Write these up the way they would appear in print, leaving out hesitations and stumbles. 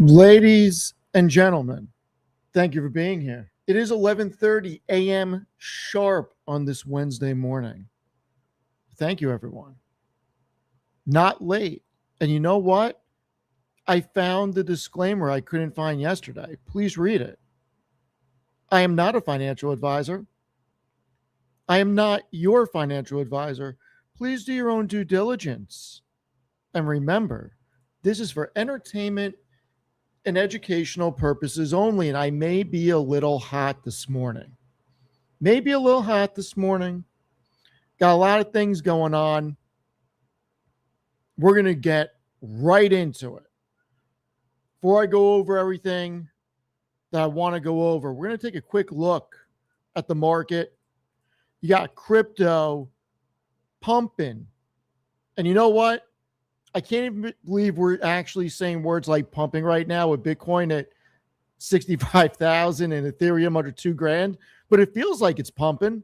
Ladies and gentlemen, thank you for being here. It is 11:30 a.m. sharp on this Wednesday morning. Thank you, everyone. Not late. And you know what? I found the disclaimer I couldn't find yesterday. Please read it. I am not a financial advisor. I am not your financial advisor. Please do your own due diligence. And remember, this is for entertainment and educational purposes only. And I may be a little hot this morning. Maybe a little hot this morning. Got a lot of things going on. We're going to get right into it. Before I go over everything that I want to go over, we're going to take a quick look at the market. You got crypto pumping. And you know what? I can't even believe we're actually saying words like pumping right now with Bitcoin at 65,000 and Ethereum under $2,000, but it feels like it's pumping.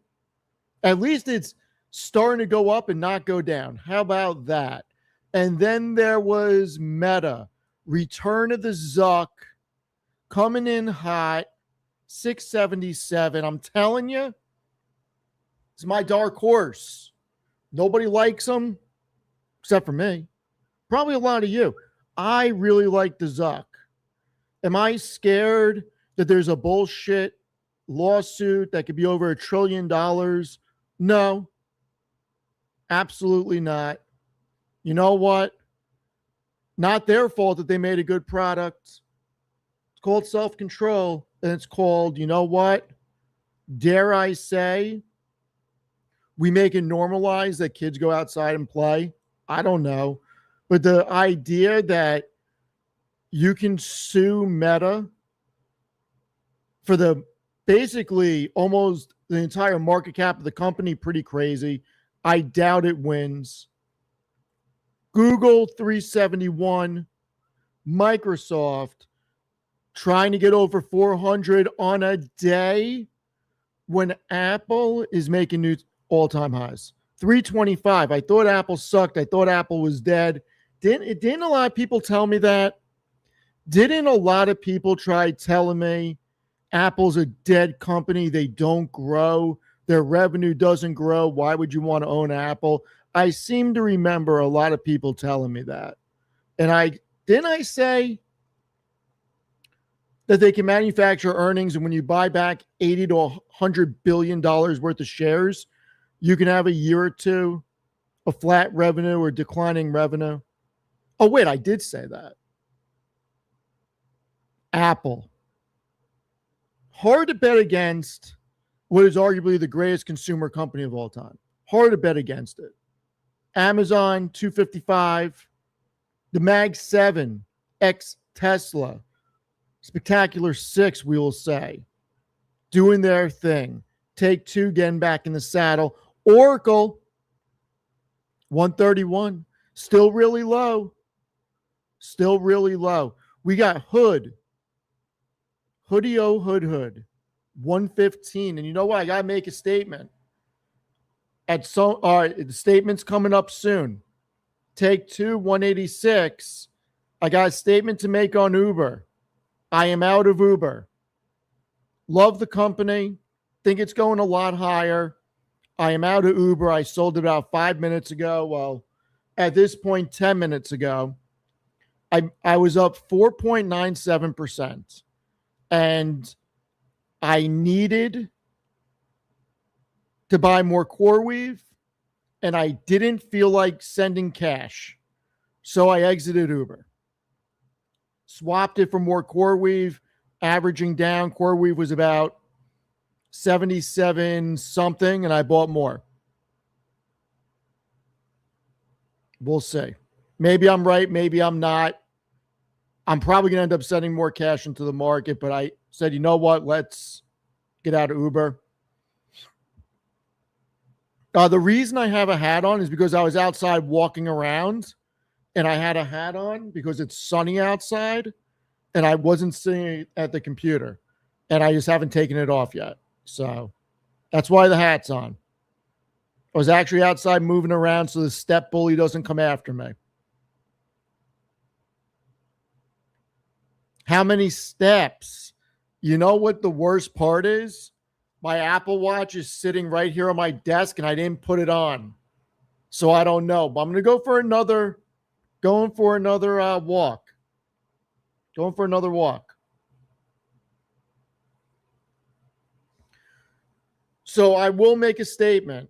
At least it's starting to go up and not go down. How about that? And then there was Meta, return of the Zuck, coming in hot, 677. I'm telling you, it's my dark horse. Nobody likes them except for me. Probably a lot of you. I really like the Zuck. Am I scared that there's a bullshit lawsuit that could be over $1 trillion? No, absolutely not. You know what? Not their fault that they made a good product. It's called self-control, and it's called, you know what? Dare I say, we make it normalized that kids go outside and play? I don't know. But the idea that you can sue Meta for the basically almost the entire market cap of the company, pretty crazy. I doubt it wins. Google 371, Microsoft trying to get over 400 on a day when Apple is making new all-time highs. 325. I thought Apple sucked. I thought Apple was dead. Didn't a lot of people tell me that? Didn't a lot of people try telling me Apple's a dead company? They don't grow. Their revenue doesn't grow. Why would you want to own Apple? I seem to remember a lot of people telling me that. And I say that they can manufacture earnings, and when you buy back $80 to $100 billion worth of shares, you can have a year or two of flat revenue or declining revenue. Oh, wait, I did say that. Apple. Hard to bet against what is arguably the greatest consumer company of all time. Hard to bet against it. Amazon, 255. The Mag 7, ex Tesla. Spectacular 6, we will say. Doing their thing. Take Two getting back in the saddle. Oracle, 131. Still really low. Still really low. We got Hood. Hoodie-o Hood. 115. And you know what? I got to make a statement. The statement's coming up soon. Take Two, 186. I got a statement to make on Uber. I am out of Uber. Love the company. Think it's going a lot higher. I am out of Uber. I sold it about 5 minutes ago. Well, at this point, 10 minutes ago. I was up 4.97%. And I needed to buy more CoreWeave, and I didn't feel like sending cash. So I exited Uber. Swapped it for more CoreWeave, averaging down. CoreWeave was about 77 something, and I bought more. We'll see. Maybe I'm right. Maybe I'm not. I'm probably going to end up sending more cash into the market, but I said, you know what? Let's get out of Uber. The reason I have a hat on is because I was outside walking around, and I had a hat on because it's sunny outside, and I wasn't sitting at the computer, and I just haven't taken it off yet. So that's why the hat's on. I was actually outside moving around so the step bully doesn't come after me. How many steps? You know what the worst part is? My Apple Watch is sitting right here on my desk and I didn't put it on. So I don't know. But I'm going to going for another walk. Going for another walk. So I will make a statement.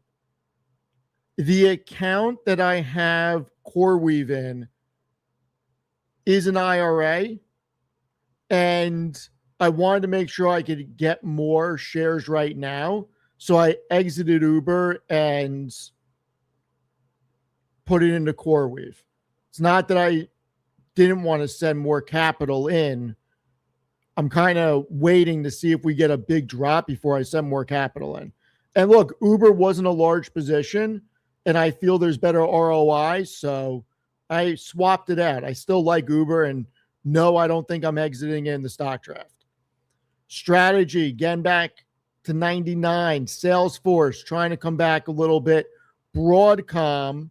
The account that I have CoreWeave in is an IRA, and I wanted to make sure I could get more shares right now. So I exited Uber and put it into CoreWeave. It's not that I didn't want to send more capital in. I'm kind of waiting to see if we get a big drop before I send more capital in. And look, Uber wasn't a large position, and I feel there's better ROI, so I swapped it out. I still like Uber, and no, I don't think I'm exiting in the stock draft. Strategy, getting back to 99. Salesforce, trying to come back a little bit. Broadcom,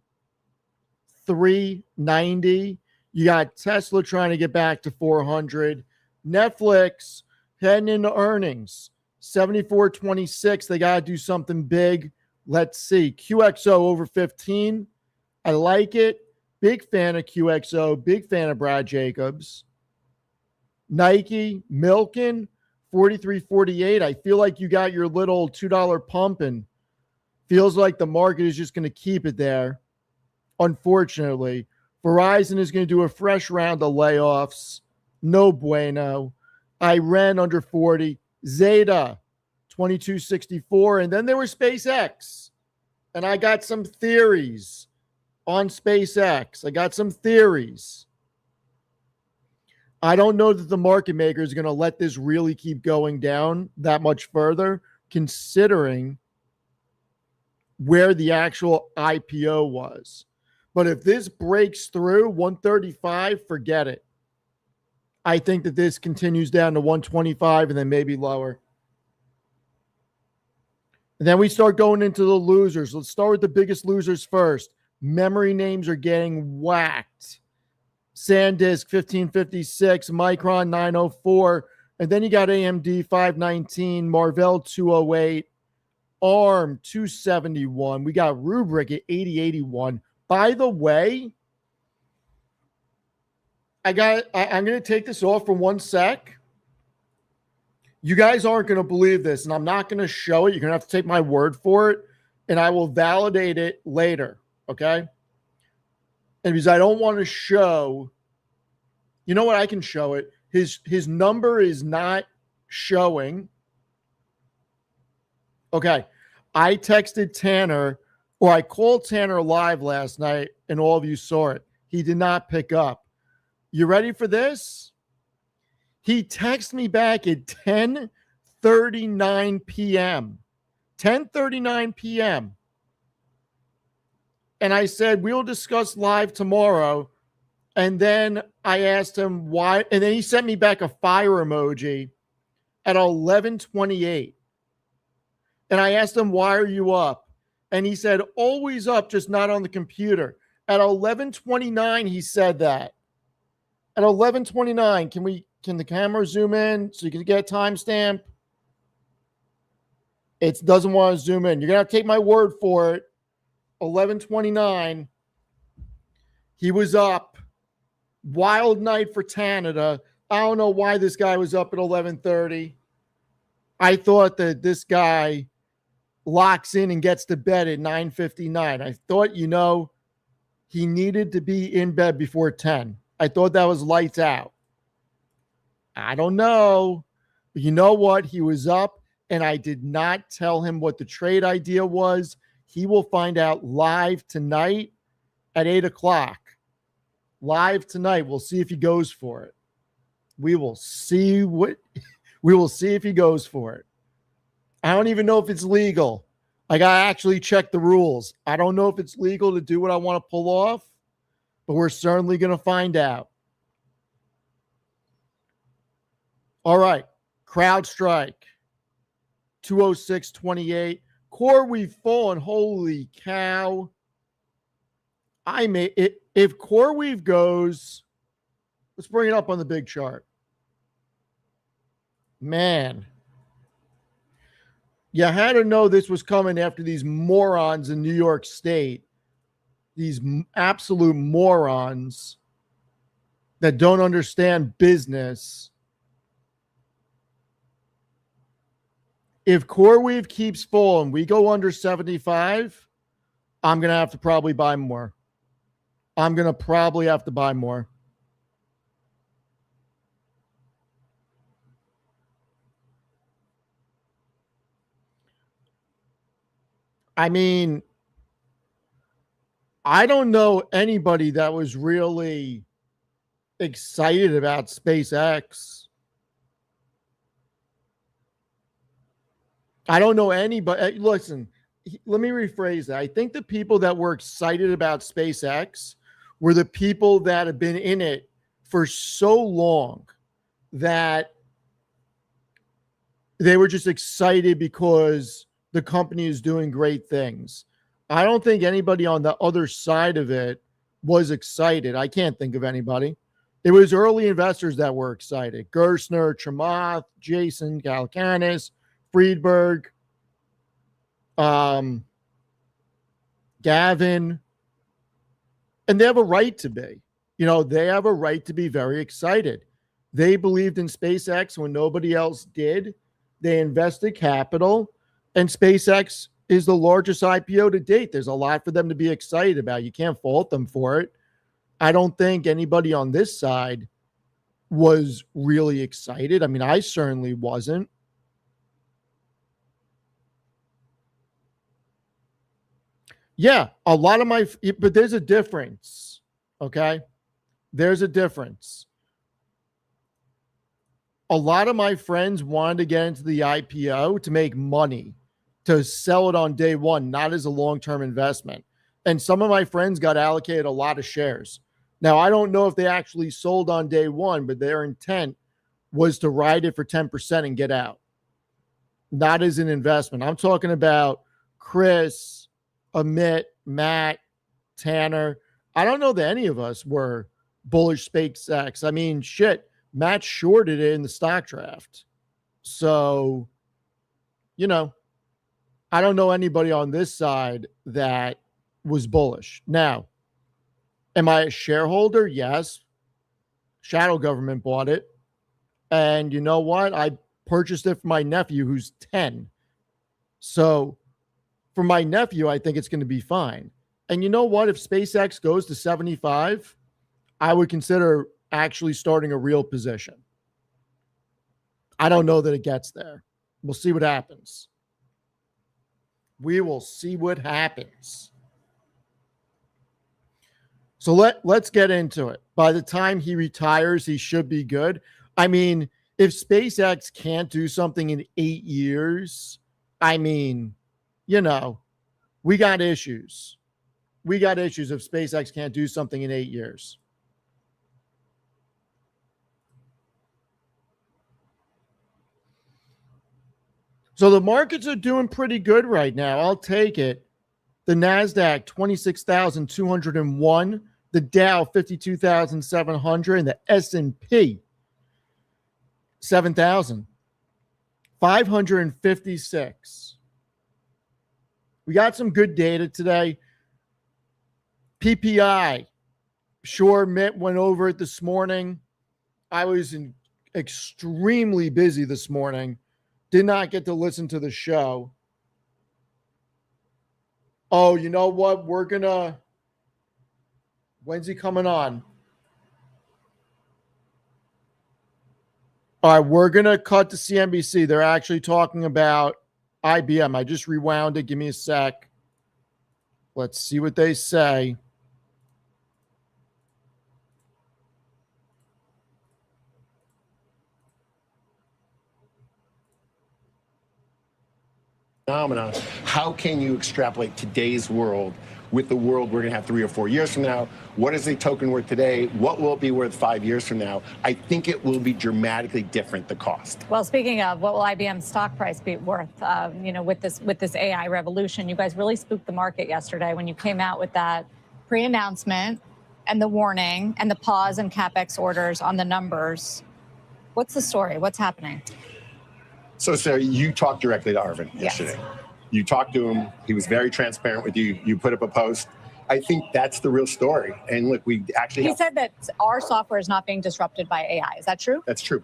390. You got Tesla trying to get back to 400. Netflix heading into earnings, 74.26. They got to do something big. Let's see. QXO over 15. I like it. Big fan of QXO. Big fan of Brad Jacobs. Nike, Milken, 43.48. I feel like you got your little $2 pump and feels like the market is just going to keep it there. Unfortunately, Verizon is going to do a fresh round of layoffs. No bueno. I ran under 40. Zeta, 22.64. And then there was SpaceX. And I got some theories on SpaceX. I got some theories. I don't know that the market maker is going to let this really keep going down that much further, considering where the actual IPO was. But if this breaks through 135, forget it. I think that this continues down to 125 and then maybe lower. And then we start going into the losers. Let's start with the biggest losers first. Memory names are getting whacked. SanDisk 1556, Micron 904, and then you got AMD 519, Marvell 208, ARM 271. We got Rubrik at 8081. By the way, I'm going to take this off for 1 sec. You guys aren't going to believe this, and I'm not going to show it. You're going to have to take my word for it, and I will validate it later, okay? And because I don't want to show, you know what? I can show it. His number is not showing. Okay. I texted Tanner, or I called Tanner live last night, and all of you saw it. He did not pick up. You ready for this? He texted me back at 10:39 p.m. 10:39 p.m. And I said, we'll discuss live tomorrow. And then I asked him why. And then he sent me back a fire emoji at 11:28. And I asked him, why are you up? And he said, always up, just not on the computer. At 11:29, he said that. At 11:29, can the camera zoom in so you can get a timestamp? It doesn't want to zoom in. You're going to have to take my word for it. 11:29. He was up. Wild night for Canada. I don't know why this guy was up at 11:30. I thought that this guy locks in and gets to bed at 9:59. I thought, he needed to be in bed before 10. I thought that was lights out. I don't know. But you know what? He was up, and I did not tell him what the trade idea was. He will find out live tonight at 8 o'clock. Live tonight. We'll see if he goes for it. We will see if he goes for it. I don't even know if it's legal. I got to actually check the rules. I don't know if it's legal to do what I want to pull off, but we're certainly going to find out. All right. CrowdStrike, 206.28. CoreWeave fallen. Holy cow. I may it if CoreWeave goes, let's bring it up on the big chart. Man, you had to know this was coming after these morons in New York State, these absolute morons that don't understand business. If CoreWeave keeps falling, we go under 75, I'm going to have to probably buy more. I'm going to probably have to buy more. I mean, I don't know anybody that was really excited about SpaceX. I don't know anybody. Listen, let me rephrase that. I think the people that were excited about SpaceX were the people that have been in it for so long that they were just excited because the company is doing great things. I don't think anybody on the other side of it was excited. I can't think of anybody. It was early investors that were excited. Gerstner, Chamath, Jason, Calacanis, Friedberg, Gavin, and they have a right to be. They have a right to be very excited. They believed in SpaceX when nobody else did. They invested capital, and SpaceX is the largest IPO to date. There's a lot for them to be excited about. You can't fault them for it. I don't think anybody on this side was really excited. I mean, I certainly wasn't. Yeah, a lot of but there's a difference, okay? There's a difference. A lot of my friends wanted to get into the IPO to make money, to sell it on day one, not as a long-term investment. And some of my friends got allocated a lot of shares. Now, I don't know if they actually sold on day one, but their intent was to ride it for 10% and get out, not as an investment. I'm talking about Chris, Amit, Matt, Tanner. I don't know that any of us were bullish SpaceX. I mean, shit, Matt shorted it in the stock draft. So, I don't know anybody on this side that was bullish. Now, am I a shareholder? Yes. Shadow government bought it. And you know what? I purchased it for my nephew who's 10. So for my nephew, I think it's going to be fine. And you know what? If SpaceX goes to 75, I would consider actually starting a real position. I don't know that it gets there. We'll see what happens. We will see what happens. So let's get into it. By the time he retires, he should be good. I mean, if SpaceX can't do something in 8 years, I mean, we got issues. We got issues if SpaceX can't do something in 8 years. So the markets are doing pretty good right now. I'll take it. The NASDAQ, 26,201. The Dow, 52,700. And the S&P, 7,556. We got some good data today. PPI, sure, Mitt went over it this morning. I was extremely busy this morning. Did not get to listen to the show. Oh, you know what? When's he coming on? All right, we're going to cut to CNBC. They're actually talking about IBM. I just rewound it. Give me a sec. Let's see what they say. Phenomena. How can you extrapolate today's world with the world we're going to have 3 or 4 years from now? What is the token worth today? What will it be worth 5 years from now? I think it will be dramatically different, the cost. Well, speaking of, what will IBM's stock price be worth, with this AI revolution? You guys really spooked the market yesterday when you came out with that pre-announcement and the warning and the pause and CapEx orders on the numbers. What's the story? What's happening? So, Sarah, you talked directly to Arvind yesterday. You talked to him. He was very transparent with you. You put up a post. I think that's the real story. And look, we actually He said that our software is not being disrupted by AI. Is that true? That's true.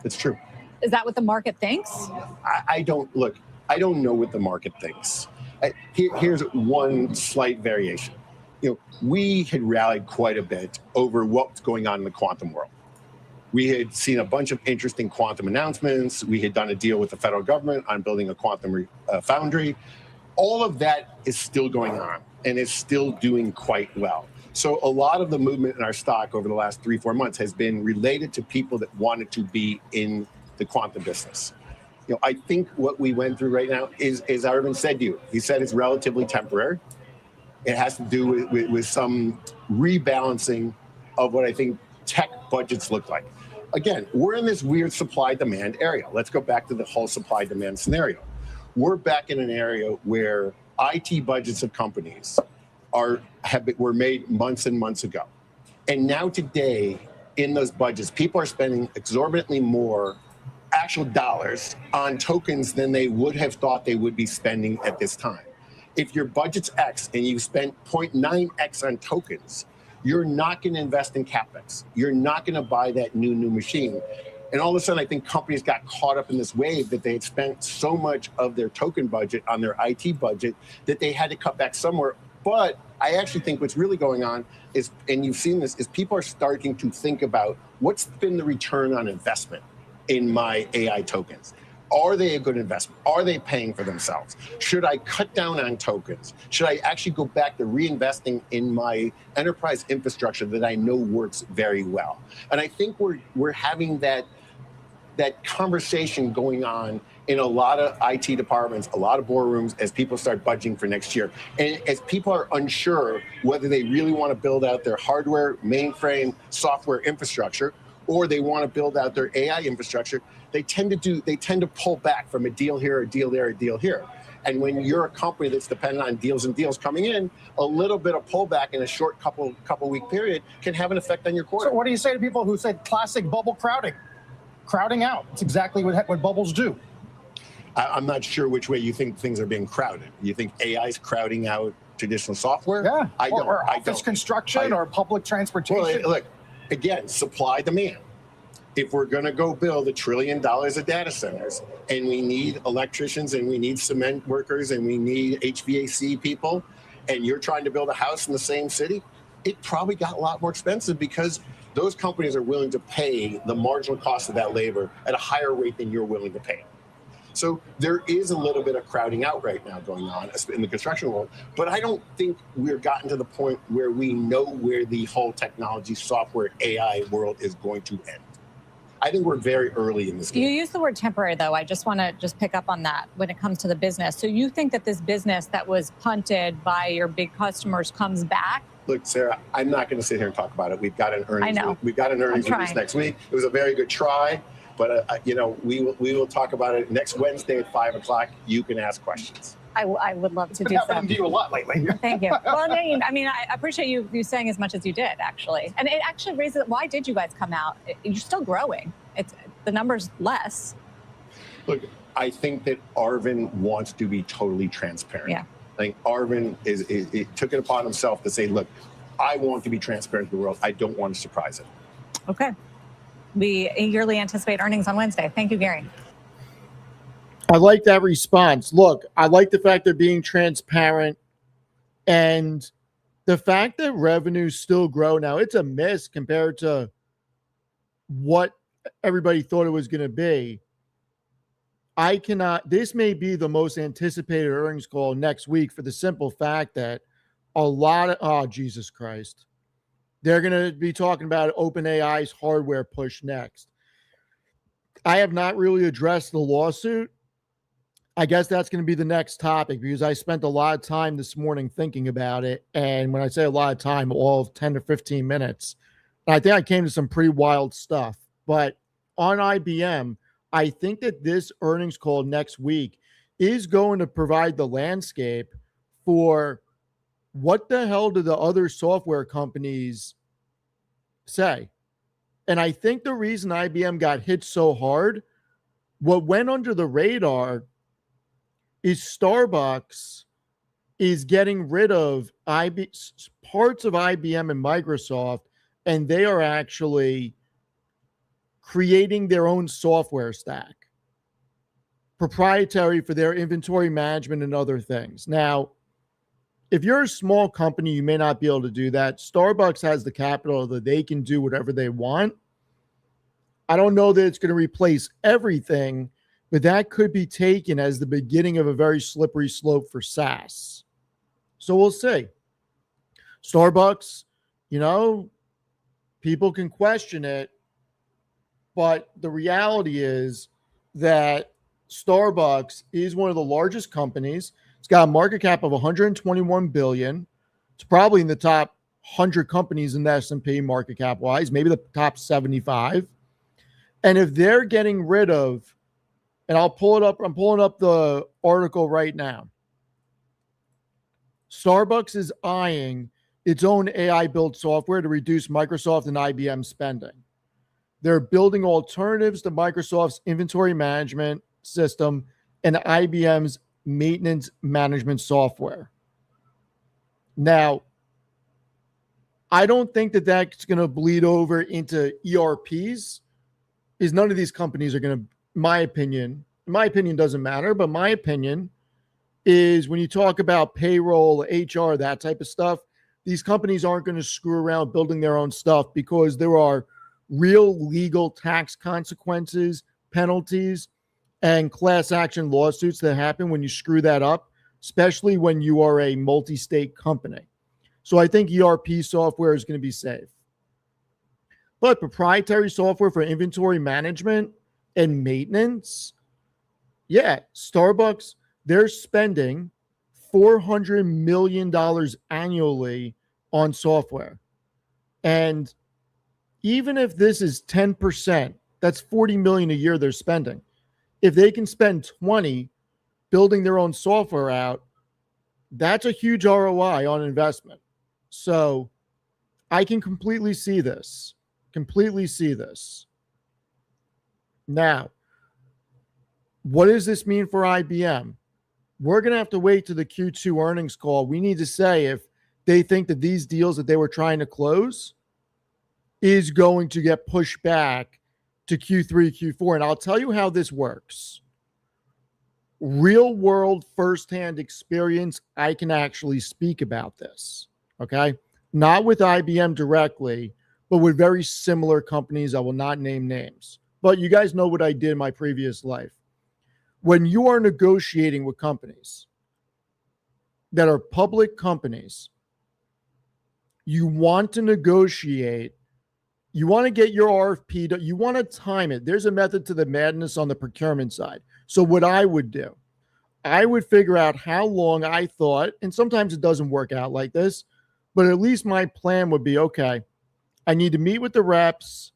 It's true. Is that what the market thinks? I don't know what the market thinks. Here's one slight variation. We had rallied quite a bit over what's going on in the quantum world. We had seen a bunch of interesting quantum announcements. We had done a deal with the federal government on building a quantum foundry. All of that is still going on and is still doing quite well. So a lot of the movement in our stock over the last 3-4 months has been related to people that wanted to be in the quantum business. I think what we went through right now is, as Arvind said to you, he said it's relatively temporary. It has to do with some rebalancing of what I think tech budgets look like. Again, we're in this weird supply-demand area. Let's go back to the whole supply-demand scenario. We're back in an area where IT budgets of companies were made months and months ago. And now today, in those budgets, people are spending exorbitantly more actual dollars on tokens than they would have thought they would be spending at this time. If your budget's X and you spent 0.9X on tokens, you're not going to invest in CapEx. You're not going to buy that new machine. And all of a sudden, I think companies got caught up in this wave that they had spent so much of their token budget on their IT budget that they had to cut back somewhere. But I actually think what's really going on is, and you've seen this, is people are starting to think about what's been the return on investment in my AI tokens. Are they a good investment? Are they paying for themselves? Should I cut down on tokens? Should I actually go back to reinvesting in my enterprise infrastructure that I know works very well? And I think we're having that conversation going on in a lot of IT departments, a lot of boardrooms, as people start budgeting for next year. And as people are unsure whether they really want to build out their hardware, mainframe, software infrastructure, or they want to build out their AI infrastructure, they tend to pull back from a deal here, a deal there, a deal here. And when you're a company that's dependent on deals and deals coming in, a little bit of pullback in a short couple week period can have an effect on your quarter. So what do you say to people who said classic bubble crowding out? It's exactly what bubbles do. I'm not sure which way you think things are being crowded. You think AI is crowding out traditional software? Yeah, I don't. Or office construction or public transportation. Well, look, again, supply demand. If we're going to go build $1 trillion of data centers and we need electricians and we need cement workers and we need HVAC people, and you're trying to build a house in the same city, it probably got a lot more expensive because those companies are willing to pay the marginal cost of that labor at a higher rate than you're willing to pay. So there is a little bit of crowding out right now going on in the construction world, but I don't think we've gotten to the point where we know where the whole technology, software, AI world is going to end. I think we're very early in this game. You use the word temporary, though. I just want to pick up on that when it comes to the business. So you think that this business that was punted by your big customers comes back? Look, Sarah, I'm not going to sit here and talk about it. We've got an earnings. I know. We've got an earnings release next week. It was a very good try, but we will talk about it next Wednesday at 5:00. You can ask questions. I would love to do It's so. been happening to you a lot lately. Thank you. Well, I mean, I appreciate you saying as much as you did, actually. And it actually raises, why did you guys come out? You're still growing. The number's less. Look, I think that Arvind wants to be totally transparent. Yeah. I think Arvind took it upon himself to say, look, I want to be transparent to the world. I don't want to surprise it. Okay. We eagerly anticipate earnings on Wednesday. Thank you, Gary. I like that response. Look, I like the fact they're being transparent and the fact that revenues still grow. Now, it's a miss compared to what everybody thought it was going to be. This may be the most anticipated earnings call next week for the simple fact that Jesus Christ. They're going to be talking about OpenAI's hardware push next. I have not really addressed the lawsuit. I guess that's going to be the next topic because I spent a lot of time this morning thinking about it. And when I say a lot of time, all of 10 to 15 minutes, I think I came to some pretty wild stuff. But on IBM, I think that this earnings call next week is going to provide the landscape for what the hell do the other software companies say? And I think the reason IBM got hit so hard What went under the radar is Starbucks is getting rid of parts of IBM and Microsoft, and they are actually creating their own software stack, proprietary for their inventory management and other things. Now, if you're a small company, you may not be able to do that. Starbucks has the capital that they can do whatever they want. I don't know that it's going to replace everything, but that could be taken as the beginning of a very slippery slope for SaaS. So we'll see. Starbucks, people can question it, but the reality is that Starbucks is one of the largest companies. It's got a market cap of 121 billion. It's probably in the top 100 companies in the S&P market cap wise, maybe the top 75. And if they're getting rid of, and I'm pulling up the article right now. Starbucks is eyeing its own AI-built software to reduce Microsoft and IBM spending. They're building alternatives to Microsoft's inventory management system and IBM's maintenance management software. Now, I don't think that that's going to bleed over into ERPs, because none of these companies are going to, my opinion doesn't matter, but my opinion is when you talk about payroll, HR, that type of stuff, these companies aren't going to screw around building their own stuff, because there are real legal tax consequences, penalties, and class action lawsuits that happen when you screw that up, especially when you are a multi-state company. So I think ERP software is going to be safe. But proprietary software for inventory management and maintenance, yeah, Starbucks, they're spending $400 million annually on software. And even if this is 10%, that's $40 million a year they're spending. If they can spend 20 building their own software out, that's a huge ROI on investment. So I can completely see this. Now, what does this mean for IBM? We're going to have to wait to the Q2 earnings call. We need to say if they think that these deals that they were trying to close is going to get pushed back to Q3, Q4. And I'll tell you how this works. Real world firsthand experience, I can actually speak about this. Okay. Not with IBM directly, but with very similar companies. I will not name names, but you guys know what I did in my previous life. When you are negotiating with companies that are public companies, you want to negotiate. You want to get your RFP, you want to time it. There's a method to the madness on the procurement side. So what I would do, I would figure out how long I thought, and sometimes it doesn't work out like this, but at least my plan would be, okay, I need to meet with the reps.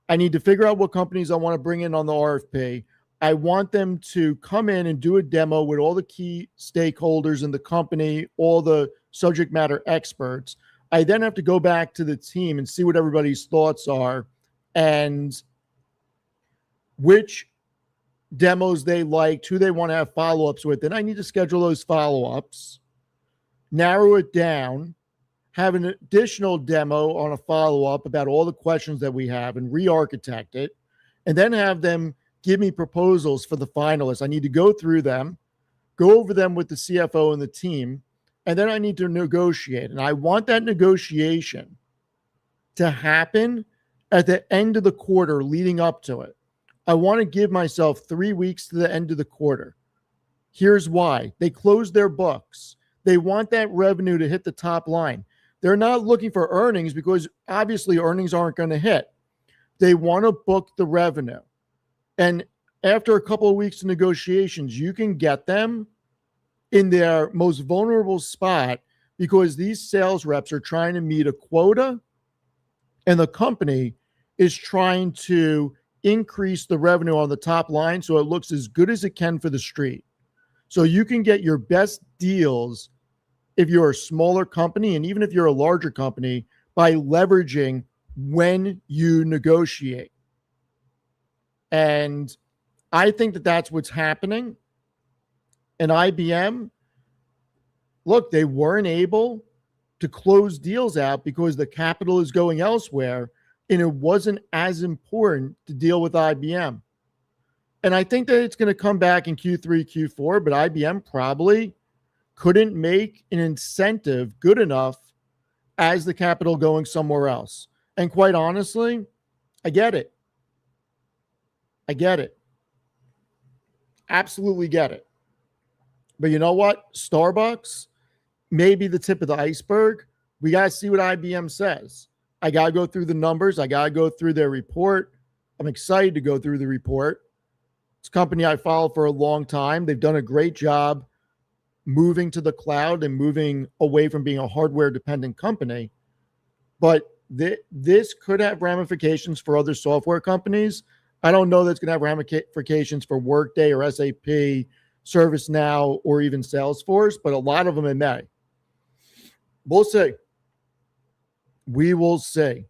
I need to figure out what companies I want to bring in on the RFP. I want them to come in and do a demo with all the key stakeholders in the company, all the subject matter experts. I then have to go back to the team and see what everybody's thoughts are and which demos they liked, who they want to have follow-ups with. Then I need to schedule those follow-ups, narrow it down, have an additional demo on a follow-up about all the questions that we have and re-architect it, and then have them give me proposals for the finalists. I need to go through them, go over them with the CFO and the team, and then I need to negotiate. And I want that negotiation to happen at the end of the quarter leading up to it. I want to give myself 3 weeks to the end of the quarter. Here's why. They close their books. They want that revenue to hit the top line. They're not looking for earnings because obviously earnings aren't going to hit. They want to book the revenue. And after a couple of weeks of negotiations, you can get them in their most vulnerable spot because these sales reps are trying to meet a quota and the company is trying to increase the revenue on the top line so it looks as good as it can for the street. So you can get your best deals if you're a smaller company and even if you're a larger company by leveraging when you negotiate. And I think that that's what's happening. And IBM, look, they weren't able to close deals out because the capital is going elsewhere, and it wasn't as important to deal with IBM. And I think that it's going to come back in Q3, Q4, but IBM probably couldn't make an incentive good enough as the capital going somewhere else. And quite honestly, I get it. I get it. Absolutely get it. But you know what? Starbucks may be the tip of the iceberg. We got to see what IBM says. I got to go through the numbers. I got to go through their report. I'm excited to go through the report. It's a company I followed for a long time. They've done a great job moving to the cloud and moving away from being a hardware dependent company. But this could have ramifications for other software companies. I don't know that's going to have ramifications for Workday or SAP, ServiceNow, or even Salesforce, but a lot of them it may. We'll see. We will see.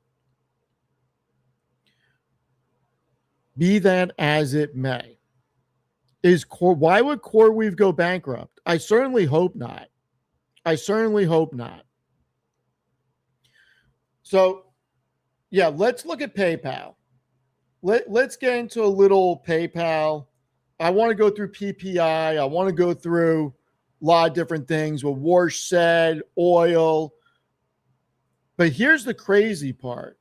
Be that as it may. Why would CoreWeave go bankrupt? I certainly hope not. I certainly hope not. So, yeah, let's look at PayPal. Let's get into a little PayPal. I want to go through PPI. I want to go through a lot of different things with Warshed, oil. But here's the crazy part.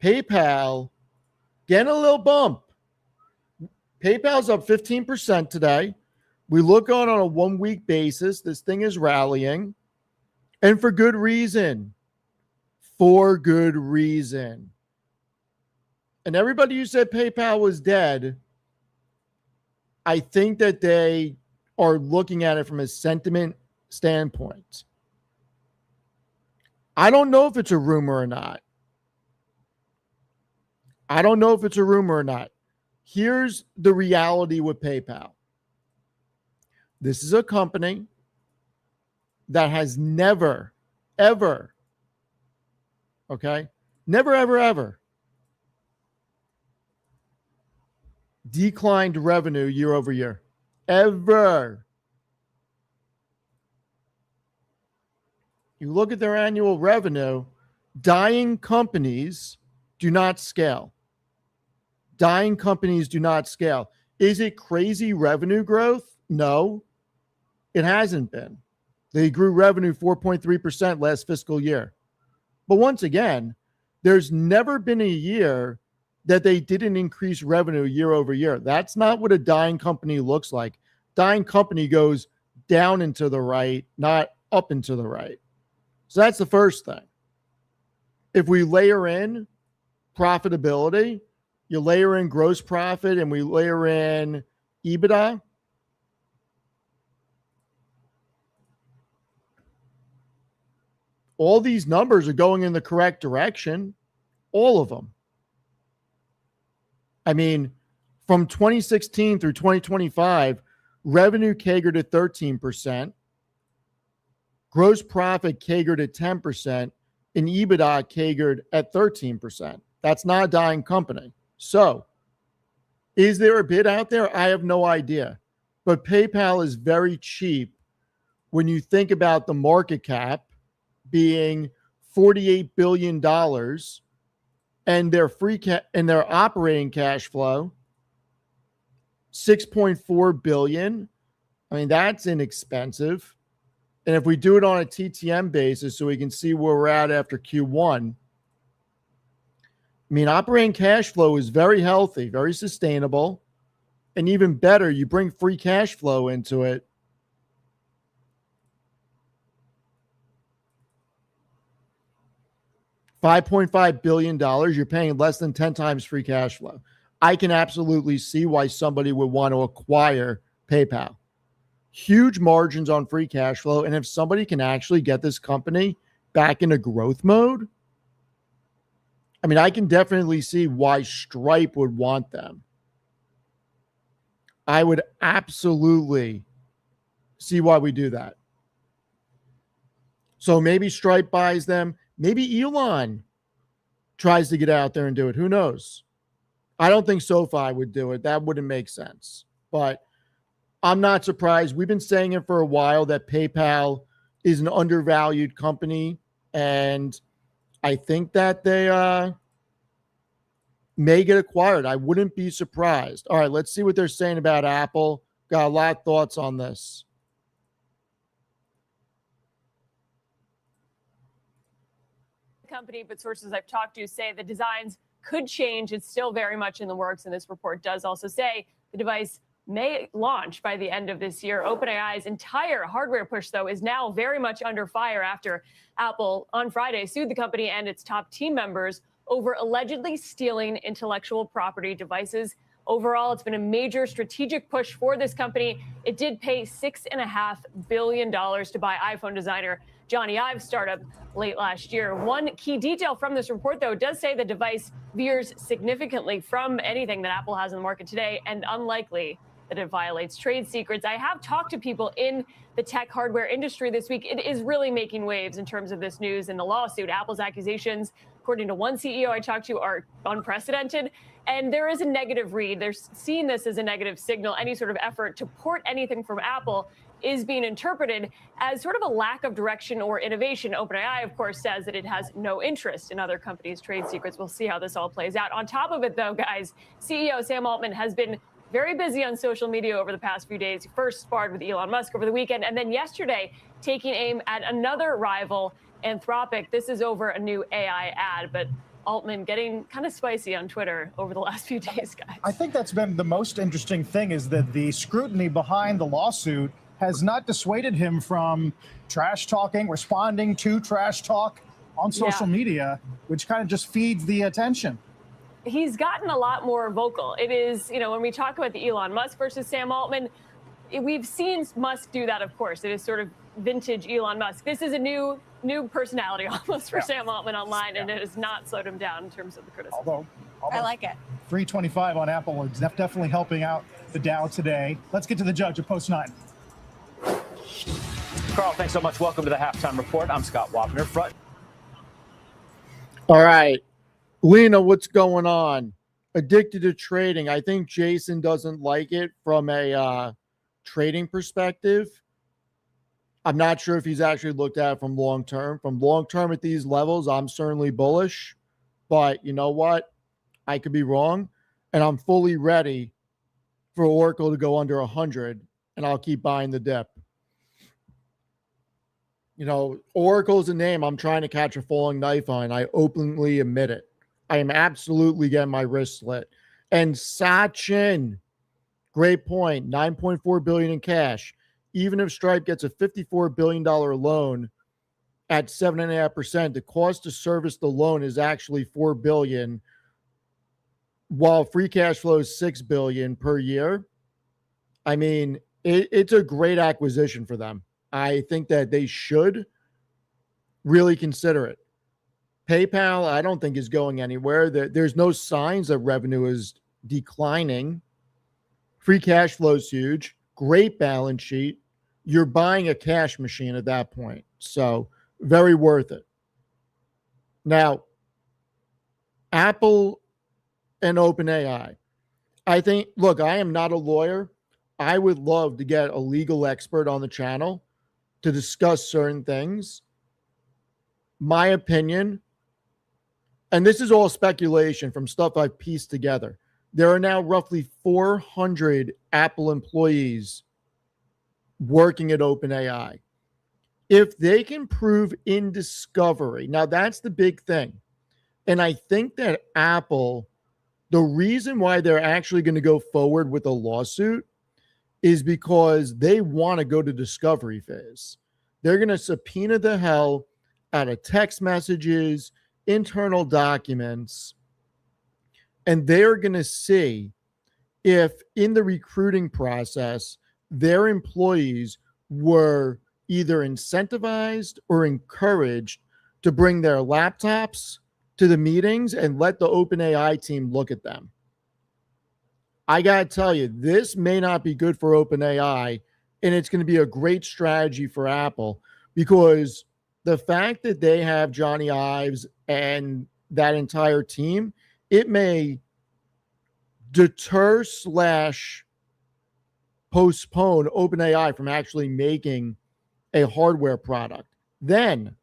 PayPal getting a little bump. PayPal's up 15% today. We look on a 1 week basis. This thing is rallying. And for good reason. For good reason. And everybody who said PayPal was dead, I think that they are looking at it from a sentiment standpoint. I don't know if it's a rumor or not. I don't know if it's a rumor or not. Here's the reality with PayPal. This is a company that has never, ever, never, ever declined revenue year over year. Ever. You look at their annual revenue, dying companies do not scale. Dying companies do not scale. Is it crazy revenue growth? No, it hasn't been. They grew revenue 4.3% last fiscal year. But once again, there's never been a year that they didn't increase revenue year over year. That's not what a dying company looks like. Dying company goes down and to the right, not up and to the right. So that's the first thing. If we layer in profitability, you layer in gross profit and we layer in EBITDA, all these numbers are going in the correct direction. All of them. I mean, from 2016 through 2025, revenue CAGR at 13%, gross profit CAGR at 10%, and EBITDA CAGR at 13%. That's not a dying company. So, is there a bid out there? I have no idea. But PayPal is very cheap when you think about the market cap being $48 billion and their and their operating cash flow $6.4 billion. I mean, that's inexpensive. And if we do it on a TTM basis so we can see where we're at after Q1, I mean, operating cash flow is very healthy, very sustainable. And even better, you bring free cash flow into it. $5.5 billion, you're paying less than 10 times free cash flow. I can absolutely see why somebody would want to acquire PayPal. Huge margins on free cash flow. And if somebody can actually get this company back into growth mode, I mean, I can definitely see why Stripe would want them. I would absolutely see why we do that. So maybe Stripe buys them. Maybe Elon tries to get out there and do it. Who knows? I don't think SoFi would do it. That wouldn't make sense. But I'm not surprised. We've been saying it for a while that PayPal is an undervalued company, and I think that they may get acquired. I wouldn't be surprised. All right, let's see what they're saying about Apple. Got a lot of thoughts on this. Company, but sources I've talked to say the designs could change. It's still very much in the works, and this report does also say the device may launch by the end of this year. OpenAI's entire hardware push, though, is now very much under fire after Apple on Friday sued the company and its top team members over allegedly stealing intellectual property devices. Overall, it's been a major strategic push for this company. It did pay $6.5 billion to buy iPhone designer Johnny Ive's startup late last year. One key detail from this report, though, does say the device veers significantly from anything that Apple has in the market today, and unlikely that it violates trade secrets. I have talked to people in the tech hardware industry this week. It is really making waves in terms of this news and the lawsuit. Apple's accusations, according to one CEO I talked to, are unprecedented. And there is a negative read. They're seeing this as a negative signal. Any sort of effort to port anything from Apple is being interpreted as sort of a lack of direction or innovation. OpenAI, of course, says that it has no interest in other companies' trade secrets. We'll see how this all plays out. On top of it, though, guys, CEO Sam Altman has been very busy on social media over the past few days. He first sparred with Elon Musk over the weekend, and then yesterday taking aim at another rival, Anthropic. This is over a new AI ad, but Altman getting kind of spicy on Twitter over the last few days, guys. I think that's been the most interesting thing, is that the scrutiny behind the lawsuit has not dissuaded him from trash talking, responding to trash talk on social media, which kind of just feeds the attention. He's gotten a lot more vocal. It is, when we talk about the Elon Musk versus Sam Altman, we've seen Musk do that, of course. It is sort of vintage Elon Musk. This is a new personality almost for Sam Altman online, and it has not slowed him down in terms of the criticism. Although I like it. 325 on Apple is definitely helping out the Dow today. Let's get to the judge at Post 9. Carl, thanks so much. Welcome to the Halftime Report. I'm Scott Wapner. All right. Lena, what's going on? Addicted to trading. I think Jason doesn't like it from a trading perspective. I'm not sure if he's actually looked at it from long term. From long term at these levels, I'm certainly bullish. But you know what? I could be wrong. And I'm fully ready for Oracle to go under 100, and I'll keep buying the dip. Oracle is a name I'm trying to catch a falling knife on. I openly admit it. I am absolutely getting my wrist slit. And Sachin, great point. $9.4 billion in cash. Even if Stripe gets a $54 billion loan at 7.5%, the cost to service the loan is actually $4 billion, while free cash flow is $6 billion per year. I mean, it's a great acquisition for them. I think that they should really consider it. PayPal, I don't think is going anywhere. There's no signs that revenue is declining. Free cash flow is huge. Great balance sheet. You're buying a cash machine at that point. So very worth it. Now, Apple and OpenAI. I think, look, I am not a lawyer. I would love to get a legal expert on the channel to discuss certain things. My opinion, and this is all speculation from stuff I've pieced together, there are now roughly 400 Apple employees working at OpenAI. If they can prove in discovery, now that's the big thing. And I think that Apple, the reason why they're actually going to go forward with a lawsuit is because they want to go to discovery phase. They're going to subpoena the hell out of text messages, internal documents, and they're going to see if in the recruiting process, their employees were either incentivized or encouraged to bring their laptops to the meetings and let the OpenAI team look at them. I got to tell you, this may not be good for OpenAI, and it's going to be a great strategy for Apple, because the fact that they have Johnny Ives and that entire team, it may deter slash postpone OpenAI from actually making a hardware product. Then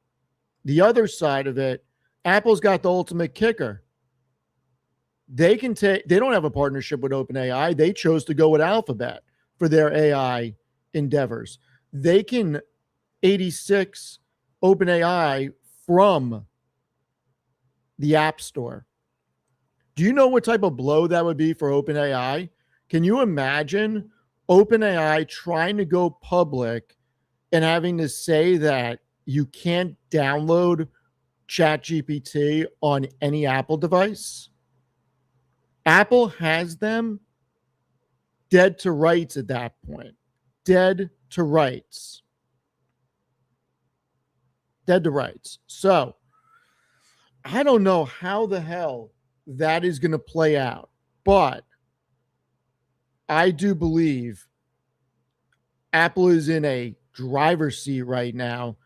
the other side of it, Apple's got the ultimate kicker. They don't have a partnership with OpenAI. They chose to go with Alphabet for their AI endeavors. They can 86 OpenAI from the App Store. Do you know what type of blow that would be for OpenAI? Can you imagine OpenAI trying to go public and having to say that you can't download ChatGPT on any Apple device? Apple has them dead to rights at that point. Dead to rights. Dead to rights. So I don't know how the hell that is going to play out, but I do believe Apple is in a driver's seat right now,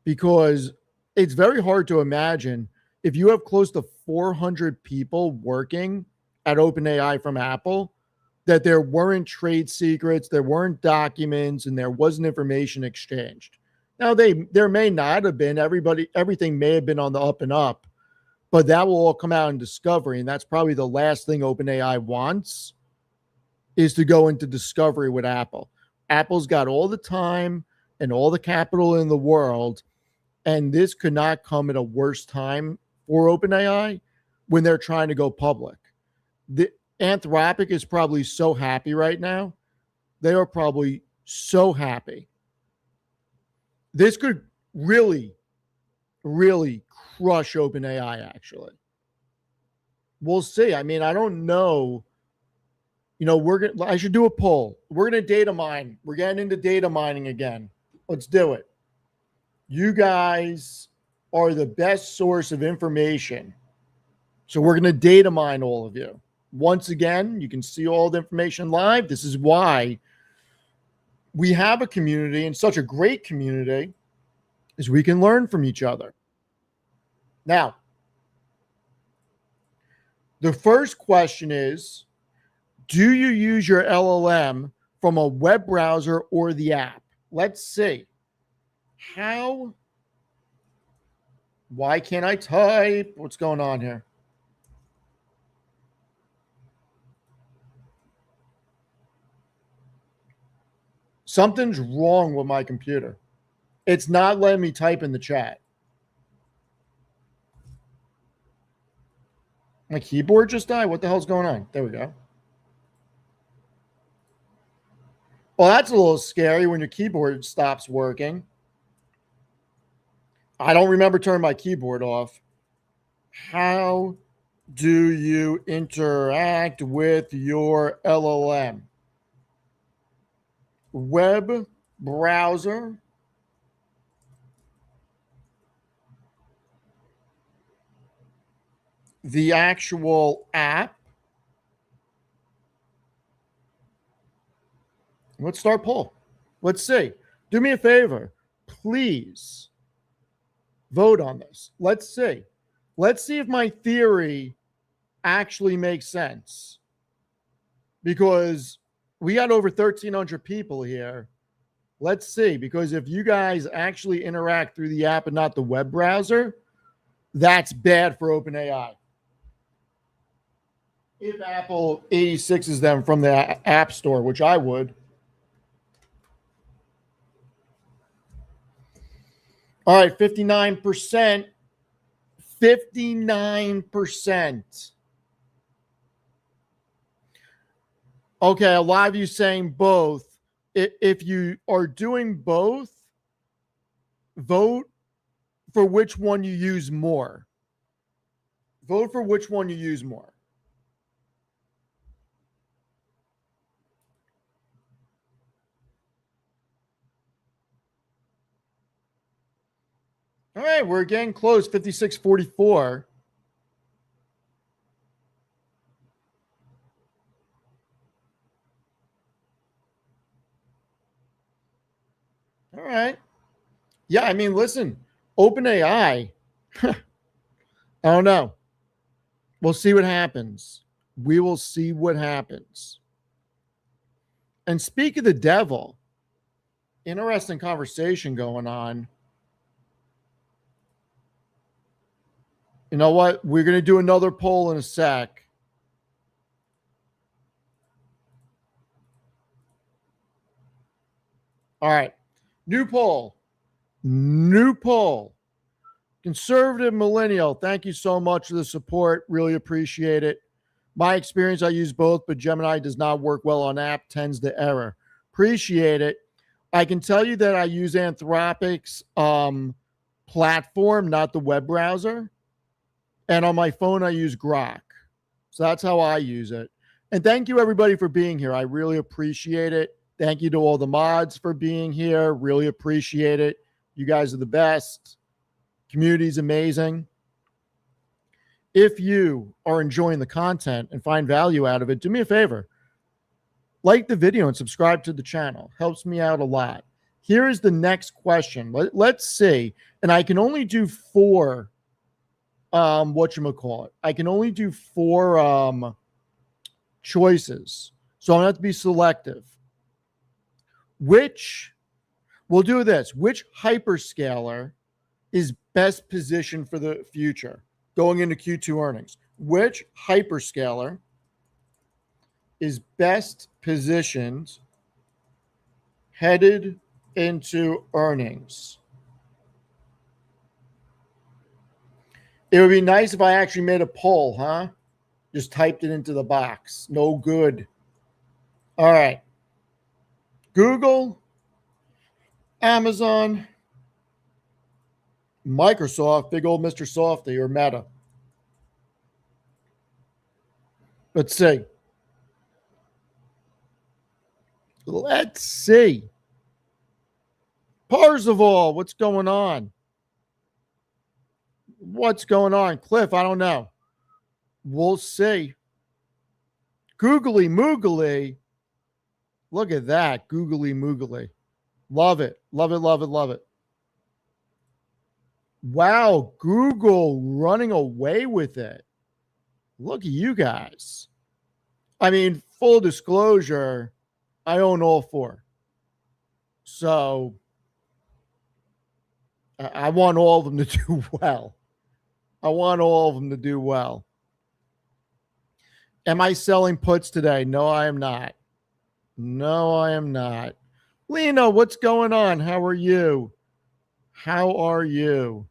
because it's very hard to imagine if you have close to 400 people working at OpenAI from Apple, that there weren't trade secrets, there weren't documents, and there wasn't information exchanged. Now, there may not have been. Everything may have been on the up and up, but that will all come out in discovery, and that's probably the last thing OpenAI wants, is to go into discovery with Apple. Apple's got all the time and all the capital in the world, and this could not come at a worse time for OpenAI when they're trying to go public. The Anthropic is probably so happy right now. They are probably so happy. This could really, really crush OpenAI, actually. We'll see. I mean, I don't know. You know, I should do a poll. We're going to data mine. We're getting into data mining again. Let's do it. You guys are the best source of information. So we're going to data mine all of you. Once again, you can see all the information live. This is why we have a community, and such a great community, is we can learn from each other. Now, the first question is, do you use your LLM from a web browser or the app? Let's see. Why can't I type? What's going on here? Something's wrong with my computer. It's not letting me type in the chat. My keyboard just died. What the hell's going on? There we go. Well, that's a little scary when your keyboard stops working. I don't remember turning my keyboard off. How do you interact with your LLM? Web browser. The actual app. Let's start poll. Let's see. Do me a favor. Please vote on this. Let's see. Let's see if my theory actually makes sense. Because we got over 1,300 people here. Let's see. Because if you guys actually interact through the app and not the web browser, that's bad for OpenAI. If Apple 86s them from the App Store, which I would. All right, 59%. 59%. Okay, a lot of you saying both. If you are doing both, vote for which one you use more. Vote for which one you use more. All right, we're getting close, 56-44. All right. Yeah, I mean, listen, OpenAI, I don't know. We'll see what happens. We will see what happens. And speak of the devil, interesting conversation going on. You know what? We're going to do another poll in a sec. All right. New poll. New poll. Conservative millennial, thank you so much for the support. Really appreciate it. My experience, I use both, but Gemini does not work well on app, tends to error. Appreciate it. I can tell you that I use Anthropic's platform, not the web browser. And on my phone, I use Grok. So that's how I use it. And thank you, everybody, for being here. I really appreciate it. Thank you to all the mods for being here. Really appreciate it. You guys are the best. Community's amazing. If you are enjoying the content and find value out of it, do me a favor. Like the video and subscribe to the channel. Helps me out a lot. Here is the next question. Let's see. And I can only do 4 whatchamacallit. I can only do 4 choices. So I'm going to have to be selective. We'll do this. Which hyperscaler is best positioned for the future going into Q2 earnings? Which hyperscaler is best positioned headed into earnings? It would be nice if I actually made a poll, huh? Just typed it into the box. No good. All right. Google, Amazon, Microsoft, big old Mr. Softy, or Meta. Let's see. Let's see. Parzival, what's going on? What's going on? Cliff, I don't know. We'll see. Googly moogly. Look at that. Googly moogly. Love it. Love it, love it, love it. Wow, Google running away with it. Look at you guys. I mean, full disclosure, I own all 4. So I want all of them to do well. I want all of them to do well. Am I selling puts today? No, I am not. No, I am not. Lena, what's going on? How are you? How are you?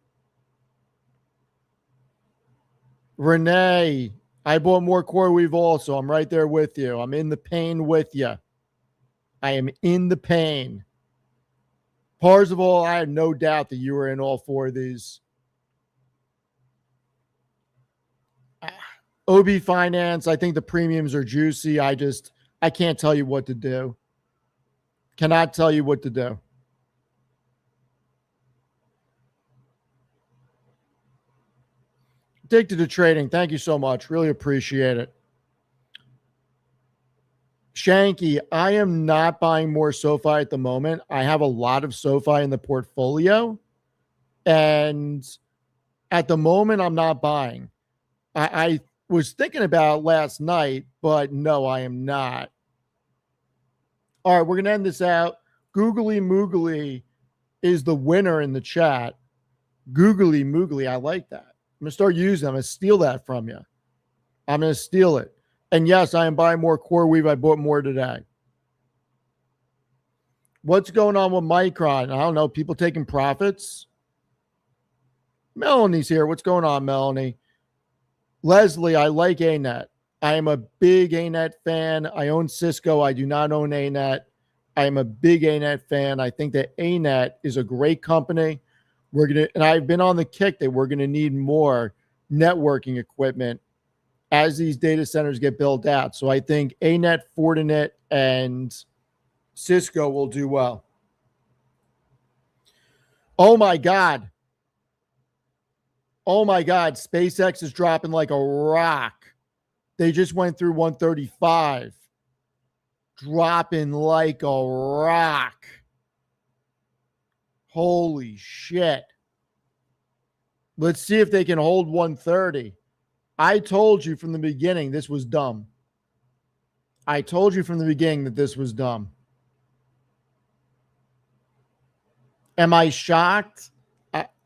Renee, I bought more CoreWeave also. I'm right there with you. I'm in the pain with you. I am in the pain. Parzival, I have no doubt that you were in all 4 of these. OB Finance, I think the premiums are juicy. I can't tell you what to do. Cannot tell you what to do. Addicted to trading. Thank you so much. Really appreciate it. Shanky, I am not buying more SoFi at the moment. I have a lot of SoFi in the portfolio. And at the moment, I'm not buying. I was thinking about last night, but no, I am not. All right, we're going to end this out. Googly Moogly is the winner in the chat. Googly Moogly, I like that. I'm going to start using them. I'm going to steal that from you. I'm going to steal it. And yes, I am buying more CoreWeave. I bought more today. What's going on with Micron? I don't know. People taking profits? Melanie's here. What's going on, Melanie? Leslie, I like ANET. I am a big ANET fan. I own Cisco. I do not own ANET. I am a big ANET fan. I think that ANET is a great company. And I've been on the kick that we're going to need more networking equipment as these data centers get built out. So I think ANET, Fortinet, and Cisco will do well. Oh my God. Oh my God. SpaceX is dropping like a rock. They just went through 135. Dropping like a rock. Holy shit. Let's see if they can hold 130. I told you from the beginning this was dumb. I told you from the beginning that this was dumb. Am I shocked?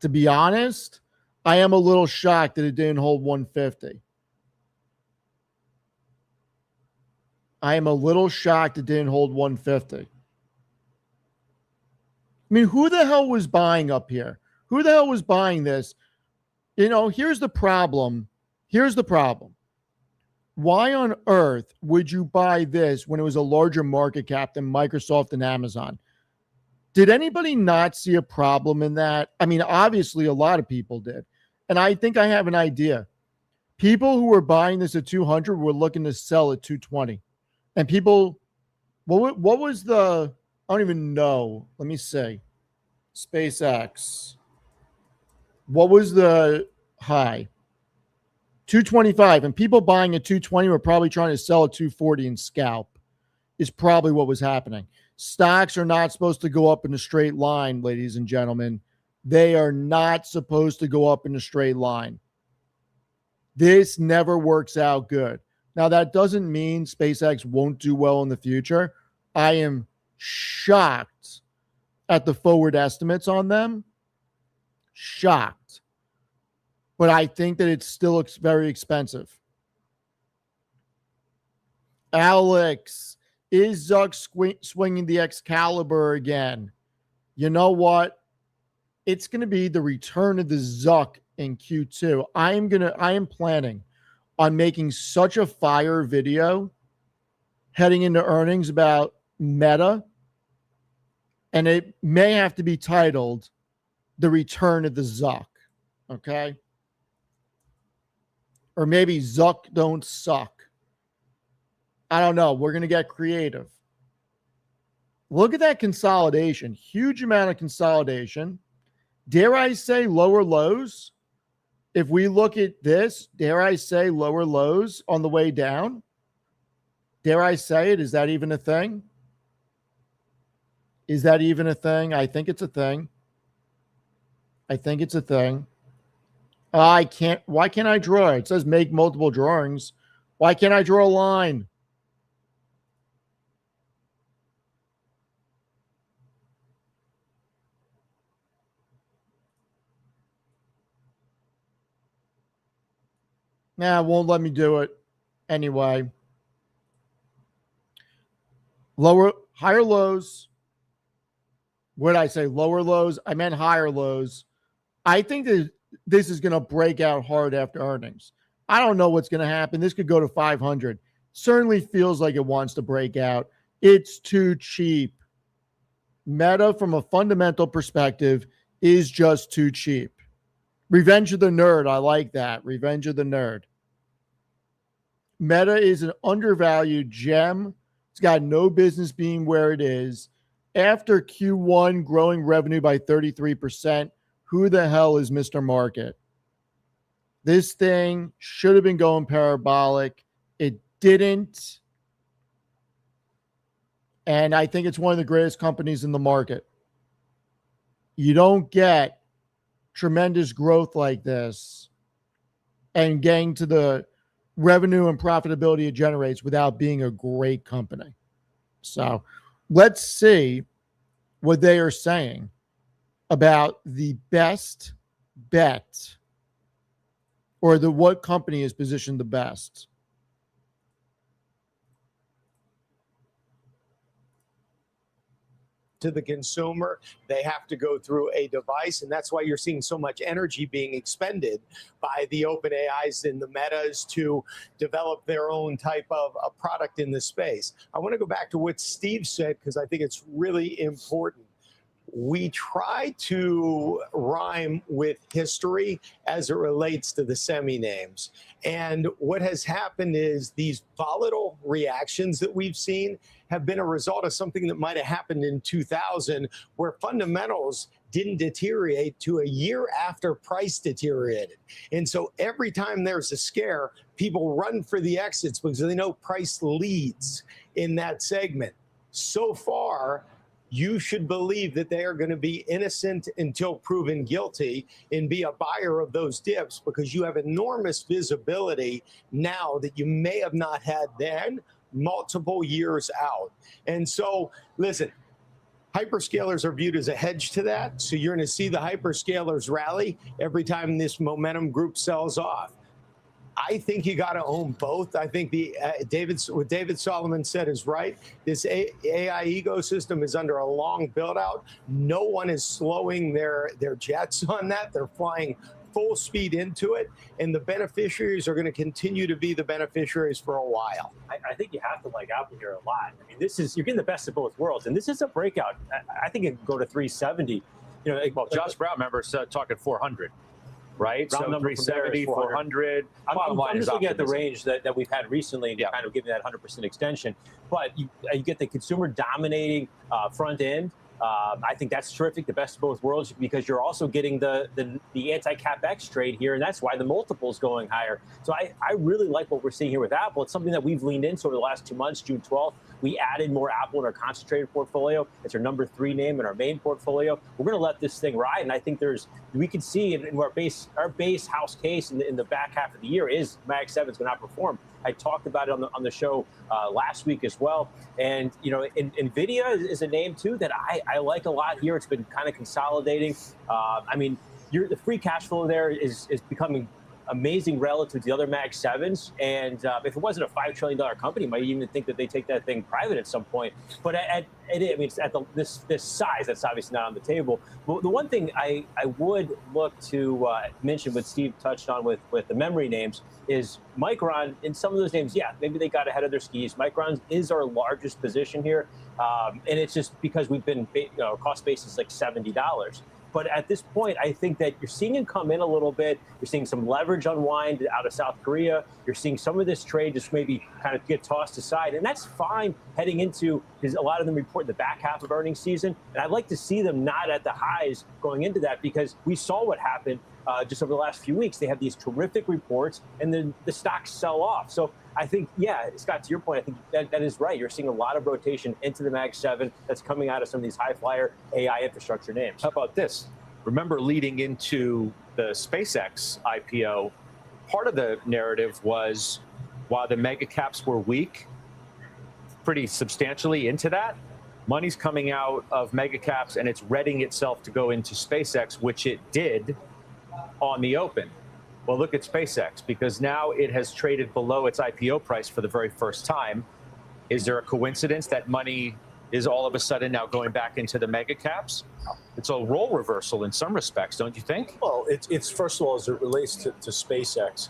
To be honest, I am a little shocked that it didn't hold 150. I am a little shocked it didn't hold 150. I mean, who the hell was buying up here? Who the hell was buying this? You know, here's the problem. Here's the problem. Why on earth would you buy this when it was a larger market cap than Microsoft and Amazon? Did anybody not see a problem in that? I mean, obviously, a lot of people did. And I think I have an idea. People who were buying this at 200 were looking to sell at 220. And people, what was the, I don't even know. Let me see. SpaceX. What was the high? 225. And people buying at 220 were probably trying to sell at 240 and scalp, is probably what was happening. Stocks are not supposed to go up in a straight line, ladies and gentlemen. They are not supposed to go up in a straight line. This never works out good. Now, that doesn't mean SpaceX won't do well in the future. I am shocked at the forward estimates on them. Shocked. But I think that it's still very expensive. Alex, is Zuck swinging the Excalibur again? You know what? It's going to be the return of the Zuck in Q2. I am planning on making such a fire video heading into earnings about Meta, and it may have to be titled The Return of the Zuck, okay? Or maybe Zuck Don't Suck. I don't know. We're going to get creative. Look at that consolidation. Huge amount of consolidation. Dare I say lower lows? If we look at this, dare I say lower lows on the way down? Dare I say it? Is that even a thing? Is that even a thing? I think it's a thing. I think it's a thing. I can't. Why can't I draw? It says make multiple drawings. Why can't I draw a line? Nah, it won't let me do it. Anyway. Higher lows. What did I say? Lower lows? I meant higher lows. I think that this is going to break out hard after earnings. I don't know what's going to happen. This could go to 500. Certainly feels like it wants to break out. It's too cheap. Meta, from a fundamental perspective, is just too cheap. Revenge of the Nerd. I like that. Revenge of the Nerd. Meta is an undervalued gem. It's got no business being where it is. After Q1 growing revenue by 33%, who the hell is Mr. Market? This thing should have been going parabolic. It didn't. And I think it's one of the greatest companies in the market. You don't get tremendous growth like this and getting to the revenue and profitability it generates without being a great company. So let's see what they are saying about the best bet, or what company is positioned the best. To the consumer, they have to go through a device, and that's why you're seeing so much energy being expended by the OpenAIs and the Metas to develop their own type of a product in this space. I want to go back to what Steve said, because I think it's really important. We try to rhyme with history as it relates to the semi-names. And what has happened is these volatile reactions that we've seen have been a result of something that might have happened in 2000, where fundamentals didn't deteriorate to a year after price deteriorated. And so every time there's a scare, people run for the exits because they know price leads in that segment. So far, you should believe that they are going to be innocent until proven guilty and be a buyer of those dips, because you have enormous visibility now that you may have not had then multiple years out. And so, listen, hyperscalers are viewed as a hedge to that. So you're going to see the hyperscalers rally every time this momentum group sells off. I think you got to own both. I think what David Solomon said is right. This AI ecosystem is under a long build out. No one is slowing their jets on that. They're flying full speed into it, and the beneficiaries are going to continue to be the beneficiaries for a while. I think you have to like Apple here a lot. I mean, you're getting the best of both worlds, and this is a breakout. I think it can go to 370. Well, Josh Brown, remember, talking 400. Right? Round so number 370, 400. I'm just looking at the range that we've had recently and kind of giving that 100% extension. But you get the consumer dominating front end. I think that's terrific, the best of both worlds, because you're also getting the anti-capex trade here, and that's why the multiple's going higher. So I really like what we're seeing here with Apple. It's something that we've leaned into over the last 2 months. June 12th, we added more Apple in our concentrated portfolio. It's our number 3 name in our main portfolio. We're going to let this thing ride, and I think we can see in our base house case in the back half of the year is Mag 7 is going to outperform. I talked about it on the show last week as well. And, NVIDIA is a name, too, that I like a lot here. It's been kind of consolidating. I mean, the free cash flow there is becoming amazing relative to the other Mag 7s. And if it wasn't a $5 trillion company, you might even think that they take that thing private at some point. But it's at this size, that's obviously not on the table. But the one thing I would look to mention, what Steve touched on with the memory names, is Micron. In some of those names, yeah, maybe they got ahead of their skis. Micron is our largest position here. And it's just because we've been, cost base is like $70. But at this point, I think that you're seeing it come in a little bit. You're seeing some leverage unwind out of South Korea. You're seeing some of this trade just maybe kind of get tossed aside. And that's fine heading into, because a lot of them report the back half of earnings season. And I'd like to see them not at the highs going into that, because we saw what happened just over the last few weeks. They have these terrific reports, and then the stocks sell off. So I think, yeah, Scott, to your point, I think that is right. You're seeing a lot of rotation into the Mag 7 that's coming out of some of these high-flyer AI infrastructure names. How about this? Remember, leading into the SpaceX IPO, part of the narrative was, while the mega caps were weak, pretty substantially into that, money's coming out of mega caps, and it's readying itself to go into SpaceX, which it did on the open. Well, look at SpaceX, because now it has traded below its IPO price for the very first time. Is there a coincidence that money is all of a sudden now going back into the mega caps? It's a role reversal in some respects, don't you think? Well, it's first of all, as it relates to SpaceX,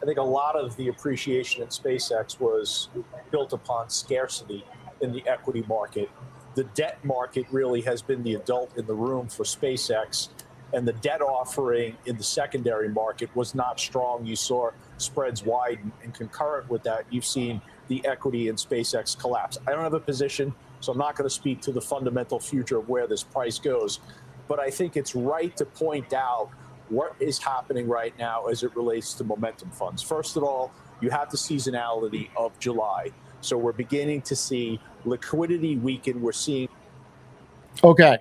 I think a lot of the appreciation at SpaceX was built upon scarcity in the equity market. The debt market really has been the adult in the room for SpaceX, and the debt offering in the secondary market was not strong. You saw spreads widen, and concurrent with that, you've seen the equity in SpaceX collapse. I don't have a position, so I'm not going to speak to the fundamental future of where this price goes. But I think it's right to point out what is happening right now as it relates to momentum funds. First of all, you have the seasonality of July. So we're beginning to see liquidity weaken. We're seeing. Okay.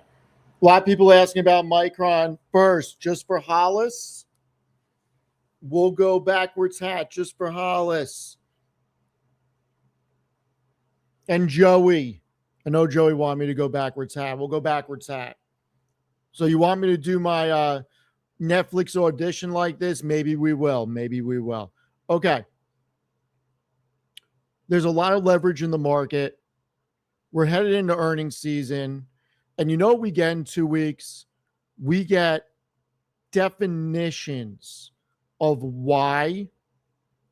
A lot of people asking about Micron. First, just for Hollis, we'll go backwards hat just for Hollis. And Joey. I know Joey wanted me to go backwards hat. We'll go backwards hat. So you want me to do my Netflix audition like this? Maybe we will. Maybe we will. Okay. There's a lot of leverage in the market. We're headed into earnings season. And you know what we get in 2 weeks? We get definitions of why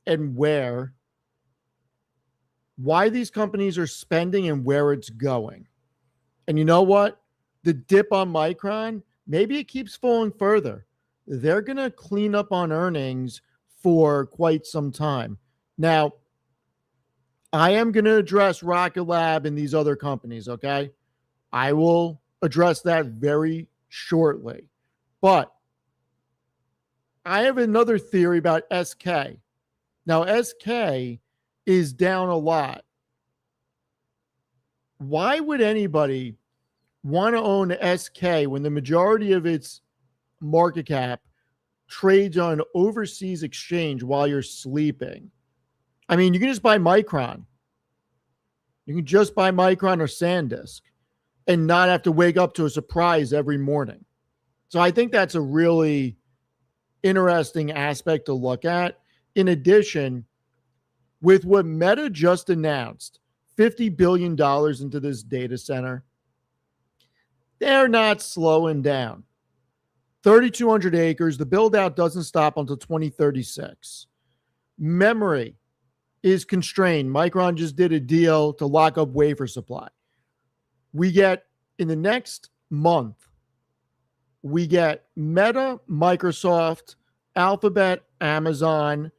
and why these companies are spending and where it's going. And you know what? The dip on Micron, maybe it keeps falling further. They're going to clean up on earnings for quite some time. Now, I am going to address Rocket Lab and these other companies, okay? I will address that very shortly. But I have another theory about SK. Now, SK is down a lot. Why would anybody want to own SK when the majority of its market cap trades on overseas exchange while you're sleeping? I mean, you can just buy Micron. You can just buy Micron or SanDisk and not have to wake up to a surprise every morning. So I think that's a really interesting aspect to look at. In addition, with what Meta just announced, $50 billion into this data center, they're not slowing down. 3,200 acres. The build out doesn't stop until 2036. Memory is constrained. Micron just did a deal to lock up wafer supply. We get, in the next month, we get Meta, Microsoft, Alphabet, Amazon,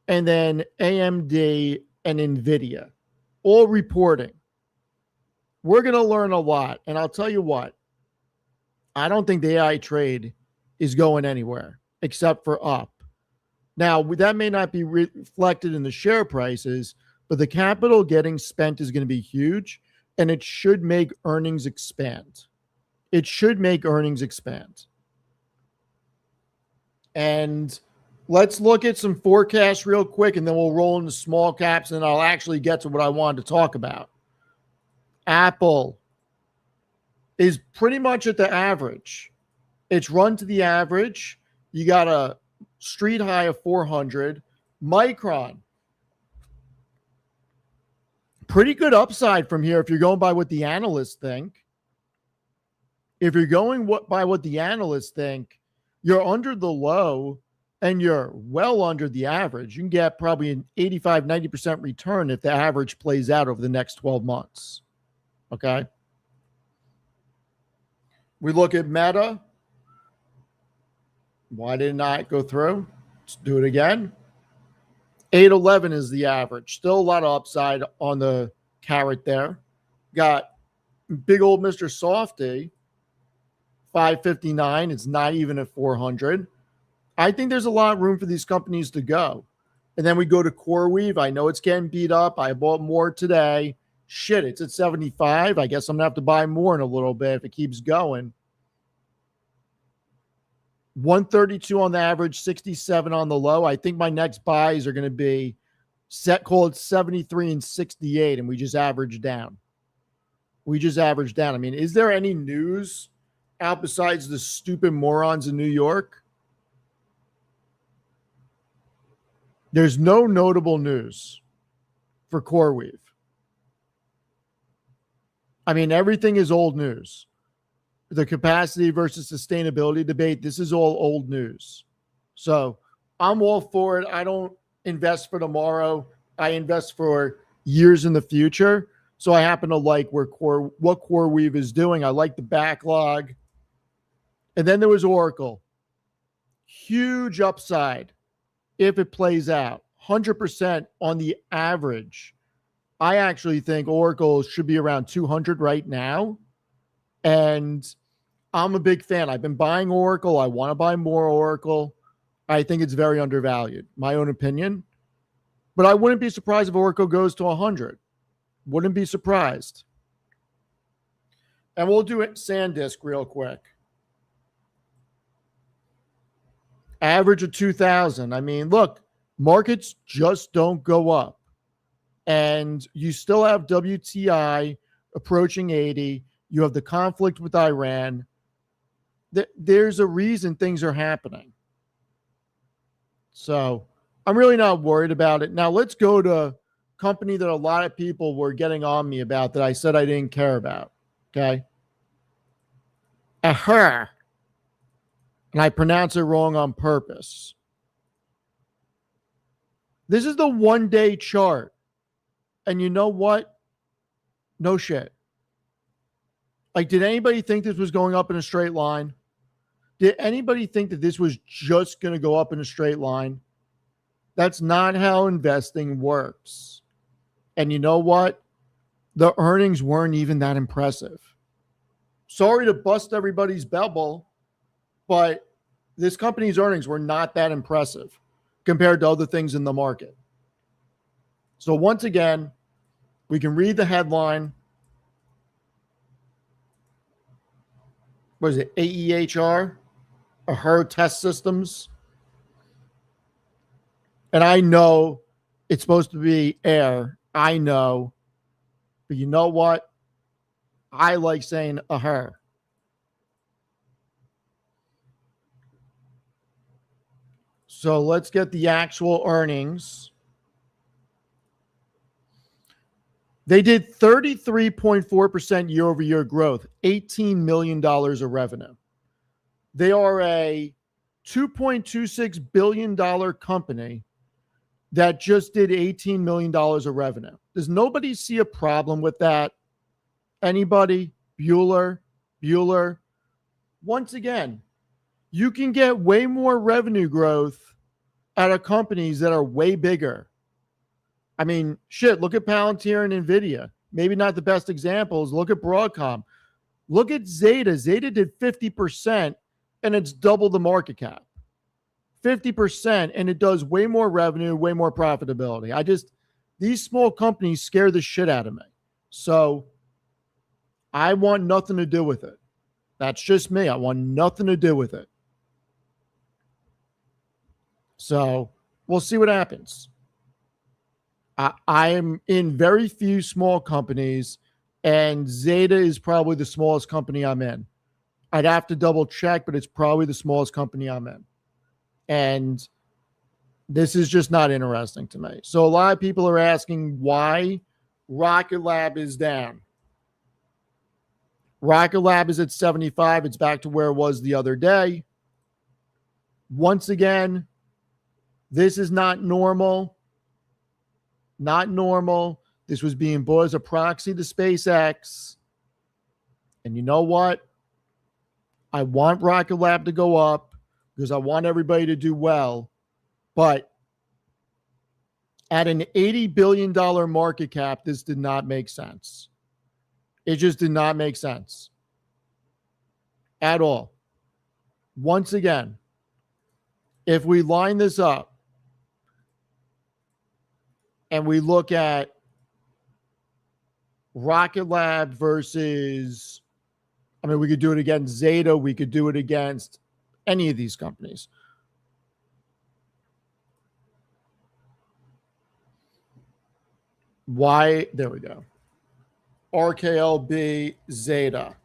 and then AMD and NVIDIA, all reporting. We're going to learn a lot. And I'll tell you what, I don't think the AI trade is going anywhere except for up. Now, that may not be reflected in the share prices, but the capital getting spent is going to be huge, and it should make earnings expand. It should make earnings expand. And let's look at some forecasts real quick, and then we'll roll into small caps, and I'll actually get to what I wanted to talk about. Apple is pretty much at the average. It's run to the average. You got a street high of 400. Micron, pretty good upside from here if you're going by what the analysts think. If you're going by what the analysts think, you're under the low and you're well under the average. You can get probably an 85, 90% return if the average plays out over the next 12 months. Okay. We look at Meta. Why did it not go through? Let's do it again. 811 is the average. Still a lot of upside on the carrot there. Got big old Mr. Softy, 559. It's not even at 400. I think there's a lot of room for these companies to go. And then we go to CoreWeave. I know it's getting beat up. I bought more today. Shit, it's at 75. I guess I'm going to have to buy more in a little bit if it keeps going. 132 on the average, 67 on the low. I think my next buys are going to be call it 73 and 68, and we just average down. I mean, is there any news out besides the stupid morons in New York? There's no notable news for CoreWeave. I mean, everything is old news. The capacity versus sustainability debate, this is all old news. So I'm all for it. I don't invest for tomorrow. I invest for years in the future. So I happen to like what CoreWeave is doing. I like the backlog. And then there was Oracle. Huge upside if it plays out. 100% on the average. I actually think Oracle should be around 200 right now. And I'm a big fan. I've been buying Oracle. I want to buy more Oracle. I think it's very undervalued. My own opinion. But I wouldn't be surprised if Oracle goes to 100. Wouldn't be surprised. And we'll do it SanDisk real quick. Average of 2,000. I mean, look, markets just don't go up. And you still have WTI approaching 80. You have the conflict with Iran. There's a reason things are happening. So I'm really not worried about it. Now let's go to a company that a lot of people were getting on me about that I said I didn't care about. Okay. Aha. And I pronounce it wrong on purpose. This is the 1-day chart. And you know what? No shit. Like, did anybody think this was going up in a straight line? Did anybody think that this was just going to go up in a straight line? That's not how investing works. And you know what? The earnings weren't even that impressive. Sorry to bust everybody's bubble, but this company's earnings were not that impressive compared to other things in the market. So once again, we can read the headline. what is it, AEHR, or her test systems. And I know it's supposed to be air. I know. But you know what? I like saying a her. So let's get the actual earnings. They did 33.4% year over year growth, $18 million of revenue. They are a $2.26 billion company that just did $18 million of revenue. Does nobody see a problem with that? Anybody? Bueller? Once again, you can get way more revenue growth out of companies that are way bigger. I mean, shit, look at Palantir and NVIDIA. Maybe not the best examples. Look at Broadcom. Look at Zeta. Zeta did 50% and it's double the market cap. 50% and it does way more revenue, way more profitability. These small companies scare the shit out of me. So I want nothing to do with it. That's just me. I want nothing to do with it. So we'll see what happens. I am in very few small companies, and Zeta is probably the smallest company I'm in. I'd have to double check, but it's probably the smallest company I'm in. And this is just not interesting to me. So a lot of people are asking why Rocket Lab is down. Rocket Lab is at 75. It's back to where it was the other day. Once again, this is not normal. Not normal. This was being bought as a proxy to SpaceX. And you know what? I want Rocket Lab to go up because I want everybody to do well. But at an $80 billion market cap, this did not make sense. It just did not make sense at all. Once again, if we line this up and we look at Rocket Lab versus, I mean, we could do it against Zeta. We could do it against any of these companies. Why? There we go. RKLB Zeta.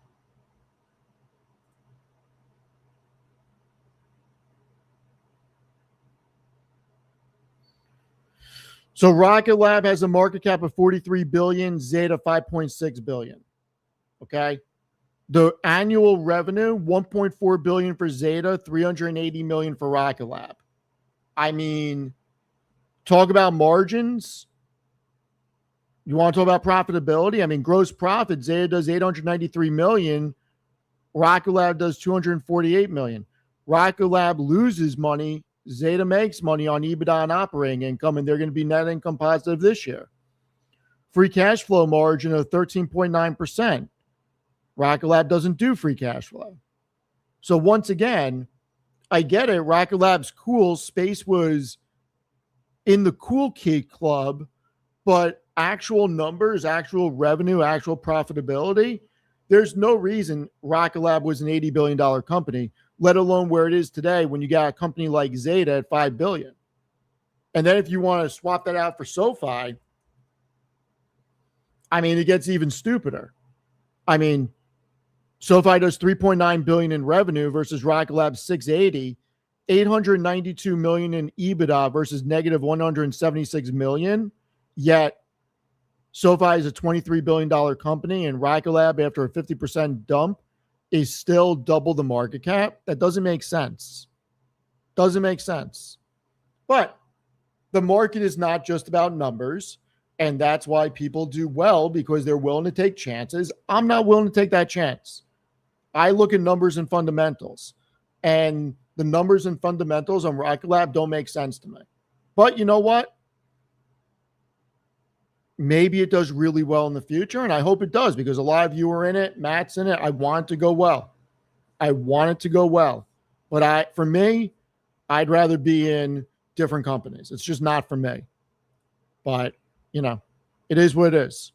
So Rocket Lab has a market cap of 43 billion, Zeta 5.6 billion. Okay? The annual revenue 1.4 billion for Zeta, 380 million for Rocket Lab. I mean, talk about margins. You want to talk about profitability? I mean, gross profit, Zeta does 893 million. Rocket Lab does 248 million. Rocket Lab loses money. Zeta makes money on EBITDA and operating income, and they're going to be net income positive this year. Free cash flow margin of 13.9%. Rocket Lab doesn't do free cash flow. So once again, I get it. Rocket Lab's cool. Space was in the cool kid club, but actual numbers, actual revenue, actual profitability, there's no reason Rocket Lab was an $80 billion company, let alone where it is today when you got a company like Zeta at $5 billion. And then if you want to swap that out for SoFi, I mean, it gets even stupider. I mean, SoFi does 3.9 billion in revenue versus Rocket Lab's 680, 892 million in EBITDA versus negative 176 million. Yet SoFi is a $23 billion company, and Rocket Lab, after a 50% dump, is still double the market cap. That doesn't make sense. Doesn't make sense. But the market is not just about numbers, and that's why people do well, because they're willing to take chances. I'm not willing to take that chance. I look at numbers and fundamentals, and the numbers and fundamentals on Rocket Lab don't make sense to me. But you know what? Maybe it does really well in the future, and I hope it does, because a lot of you are in it. Matt's in it. I want it to go well. I want it to go well. But for me, I'd rather be in different companies. It's just not for me. But, you know, it is what it is.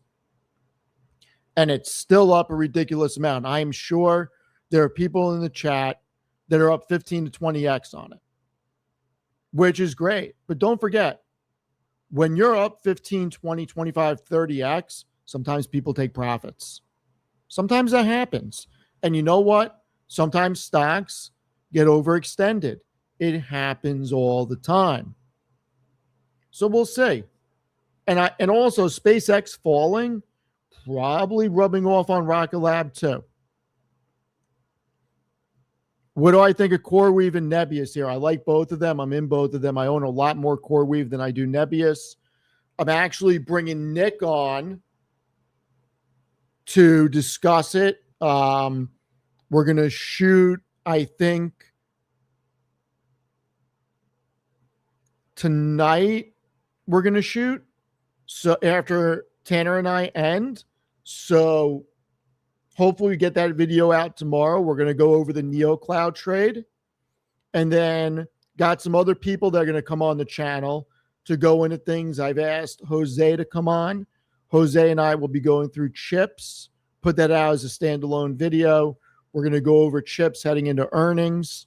And it's still up a ridiculous amount. I am sure There are people in the chat that are up 15 to 20x on it, which is great. But don't forget, when you're up 15, 20, 25, 30x, sometimes people take profits. Sometimes that happens. And you know what? Sometimes stocks get overextended. It happens all the time. So we'll see. And also SpaceX falling, probably rubbing off on Rocket Lab too. What do I think of CoreWeave and Nebius here? I like both of them. I'm in both of them. I own a lot more CoreWeave than I do Nebius. I'm actually bringing Nick on to discuss it. We're going to shoot, I think, tonight. We're going to shoot. So after Tanner and I end. So hopefully we get that video out tomorrow. We're going to go over the NeoCloud trade. And then got some other people that are going to come on the channel to go into things. I've asked Jose to come on. Jose and I will be going through chips, put that out as a standalone video. We're going to go over chips heading into earnings.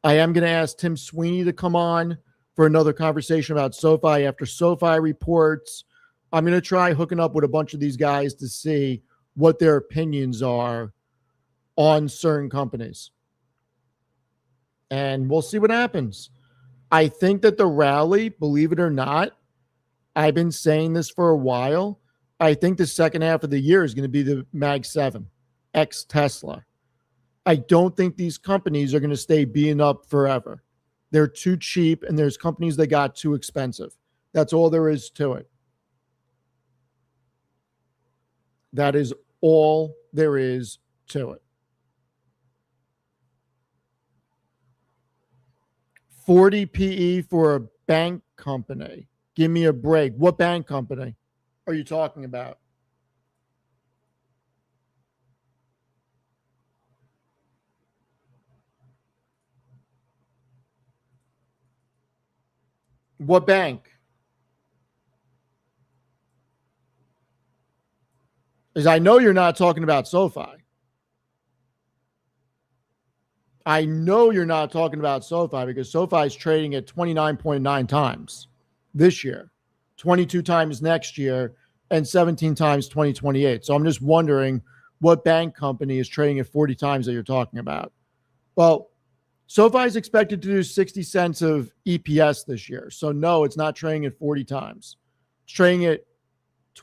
I am going to ask Tim Sweeney to come on for another conversation about SoFi after SoFi reports. I'm going to try hooking up with a bunch of these guys to see what their opinions are on certain companies. And we'll see what happens. I think that the rally, believe it or not, I've been saying this for a while. I think the second half of the year is going to be the Mag 7, ex Tesla. I don't think these companies are going to stay being up forever. They're too cheap, and there's companies that got too expensive. That's all there is to it. That is all there is to it. 40 PE for a bank company. Give me a break. What bank company are you talking about? What bank? Because I know you're not talking about SoFi. I know you're not talking about SoFi because SoFi is trading at 29.9 times this year, 22 times next year, and 17 times 2028. So I'm just wondering what bank company is trading at 40 times that you're talking about. Well, SoFi is expected to do 60 cents of EPS this year. So no, it's not trading at 40 times. It's trading at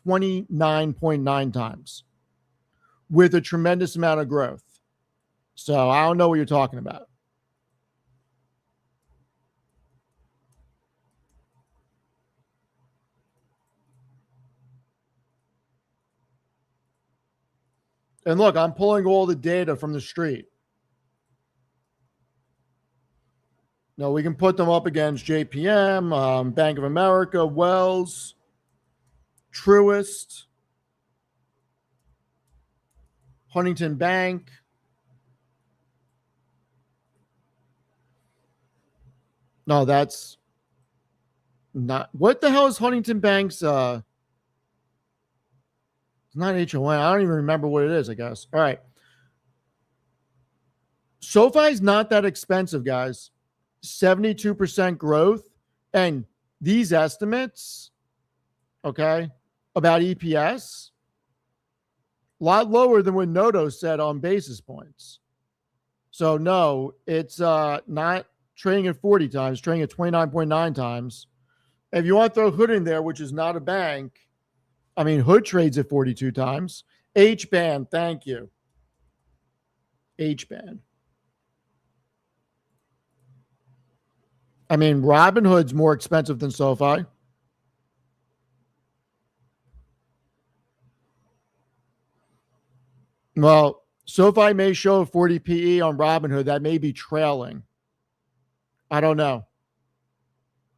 29.9 times with a tremendous amount of growth. So I don't know what you're talking about. And look, I'm pulling all the data from the street. No, we can put them up against JPM, Bank of America, Wells, Truist, Huntington Bank. No, that's not. What the hell is Huntington Bank's? It's not HON. I don't even remember what it is, I guess. All right. SoFi's not that expensive, guys. 72% growth. And these estimates, okay, about EPS, a lot lower than what Noto said on basis points. So, no, it's not trading at 40 times, trading at 29.9 times. If you want to throw Hood in there, which is not a bank, I mean, Hood trades at 42 times. HBAN, thank you. HBAN. I mean, Robinhood's more expensive than SoFi. Well, SoFi may show a 40 PE on Robinhood. That may be trailing. I don't know.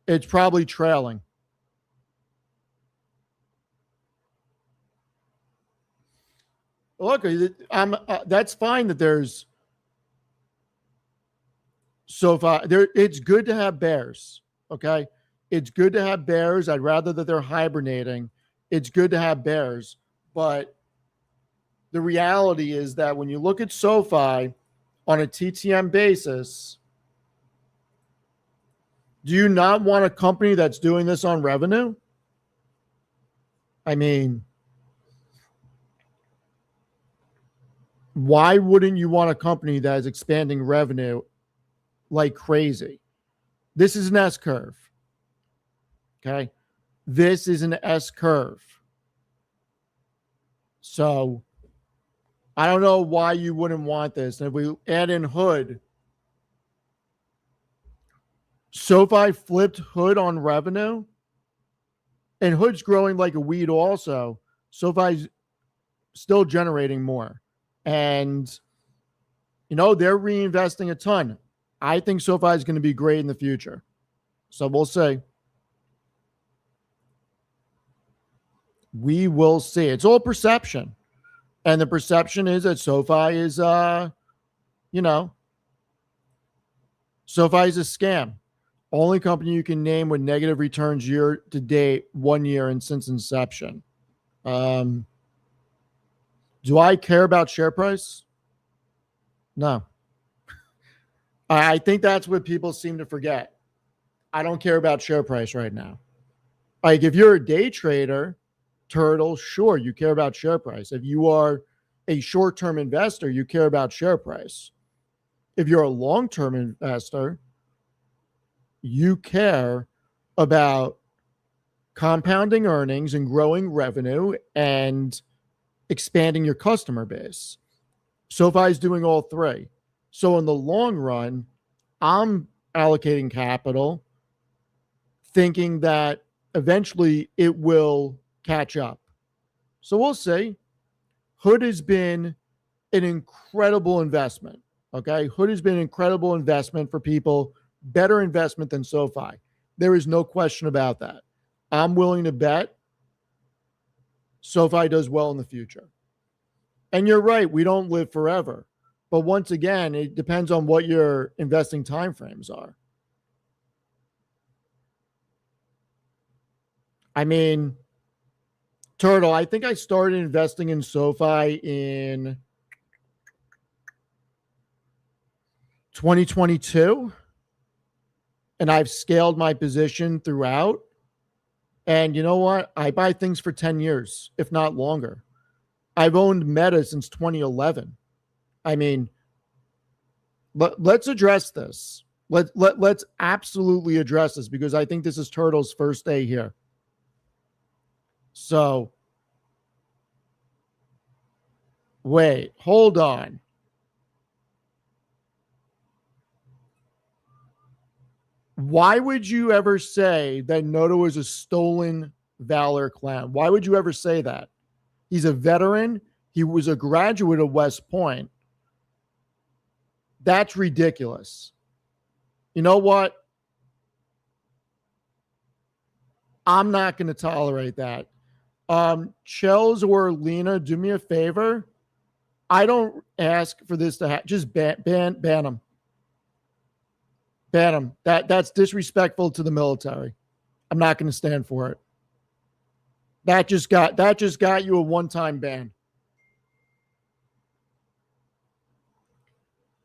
It's probably trailing. Look, that's fine that there's SoFi. It's good to have bears, okay? It's good to have bears. I'd rather that they're hibernating. It's good to have bears, but the reality is that when you look at SoFi on a TTM basis, do you not want a company that's doing this on revenue? I mean, why wouldn't you want a company that is expanding revenue like crazy? This is an S curve. Okay. This is an S curve. So I don't know why you wouldn't want this. And if we add in Hood, SoFi flipped Hood on revenue, and Hood's growing like a weed also. SoFi's still generating more. And, they're reinvesting a ton. I think SoFi is going to be great in the future. So we'll see. We will see. It's all perception. And the perception is that SoFi is, SoFi is a scam. Only company you can name with negative returns year to date, 1 year and since inception. Do I care about share price? No. I think that's what people seem to forget. I don't care about share price right now. Like if you're a day trader, Turtle, sure, you care about share price. If you are a short-term investor, you care about share price. If you're a long-term investor, you care about compounding earnings and growing revenue and expanding your customer base. SoFi is doing all three. So in the long run, I'm allocating capital thinking that eventually it will catch up. So we'll see. Hood has been an incredible investment. Okay. Hood has been an incredible investment for people, better investment than SoFi. There is no question about that. I'm willing to bet SoFi does well in the future. And you're right, we don't live forever. But once again, it depends on what your investing timeframes are. I mean, Turtle, I think I started investing in SoFi in 2022, and I've scaled my position throughout. And you know what? I buy things for 10 years, if not longer. I've owned Meta since 2011. I mean, let's address this. Let's absolutely address this because I think this is Turtle's first day here. So, wait, hold on. Why would you ever say that Noto is a stolen valor clown? Why would you ever say that? He's a veteran. He was a graduate of West Point. That's ridiculous. You know what? I'm not going to tolerate that. Chels or Lena, do me a favor. I don't ask for this to happen. Just ban them. Ban them. That's disrespectful to the military. I'm not going to stand for it. That just got you a one-time ban.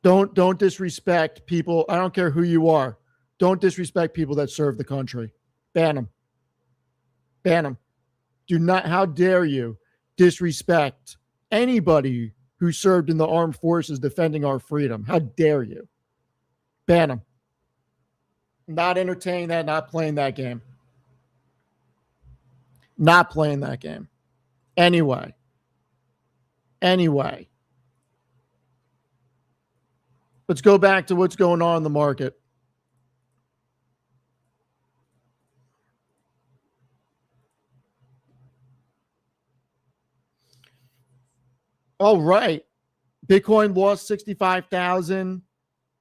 Don't disrespect people. I don't care who you are. Don't disrespect people that serve the country. Ban them. Ban them. Do not, how dare you disrespect anybody who served in the armed forces defending our freedom. How dare you? Ban them. Not entertaining that, not playing that game. Not playing that game. Anyway. Let's go back to what's going on in the market. All right. Bitcoin lost 65,000,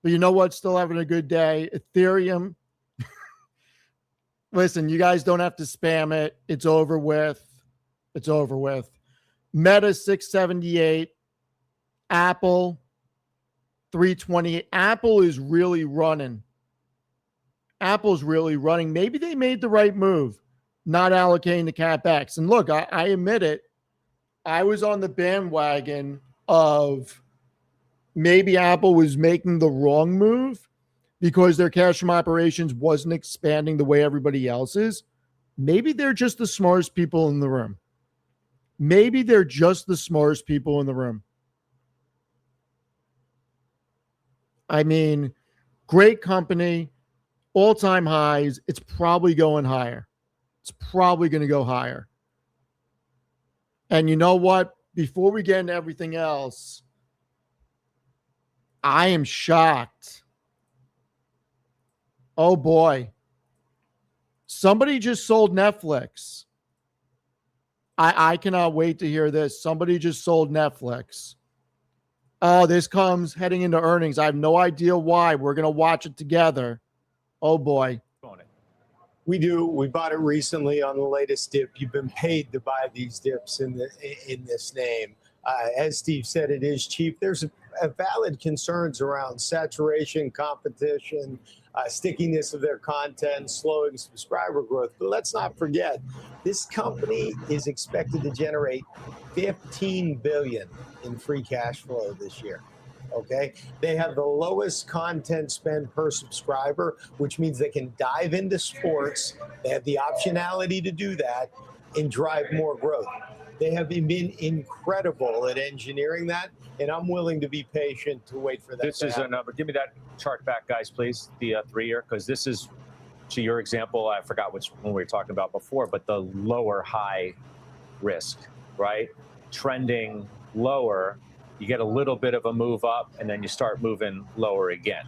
but you know what? Still having a good day. Ethereum. Listen, you guys don't have to spam it. It's over with. Meta 678. Apple 328. Apple is really running. Apple's really running. Maybe they made the right move, not allocating the CapEx. And look, I admit it. I was on the bandwagon of maybe Apple was making the wrong move because their cash from operations wasn't expanding the way everybody else is. Maybe they're just the smartest people in the room. Maybe they're just the smartest people in the room. I mean, great company, all-time highs. It's probably going higher. It's probably going to go higher. And you know what? Before we get into everything else, I am shocked. Oh boy. Somebody just sold Netflix. I cannot wait to hear this. Somebody just sold Netflix. Oh, this comes heading into earnings. I have no idea why. We're going to watch it together. Oh boy. We do. We bought it recently on the latest dip. You've been paid to buy these dips in this name. As Steve said, it is cheap. There's a valid concerns around saturation, competition, stickiness of their content, slowing subscriber growth. But let's not forget, this company is expected to generate $15 billion in free cash flow this year. Okay, they have the lowest content spend per subscriber, which means they can dive into sports. They have the optionality to do that and drive more growth. They have been incredible at engineering that, and I'm willing to be patient to wait for that. This is a number. Give me that chart back, guys, please. The 3-year, because this is, to your example, I forgot which one we were talking about before, but the lower high risk, right? Trending lower. You get a little bit of a move up, and then you start moving lower again.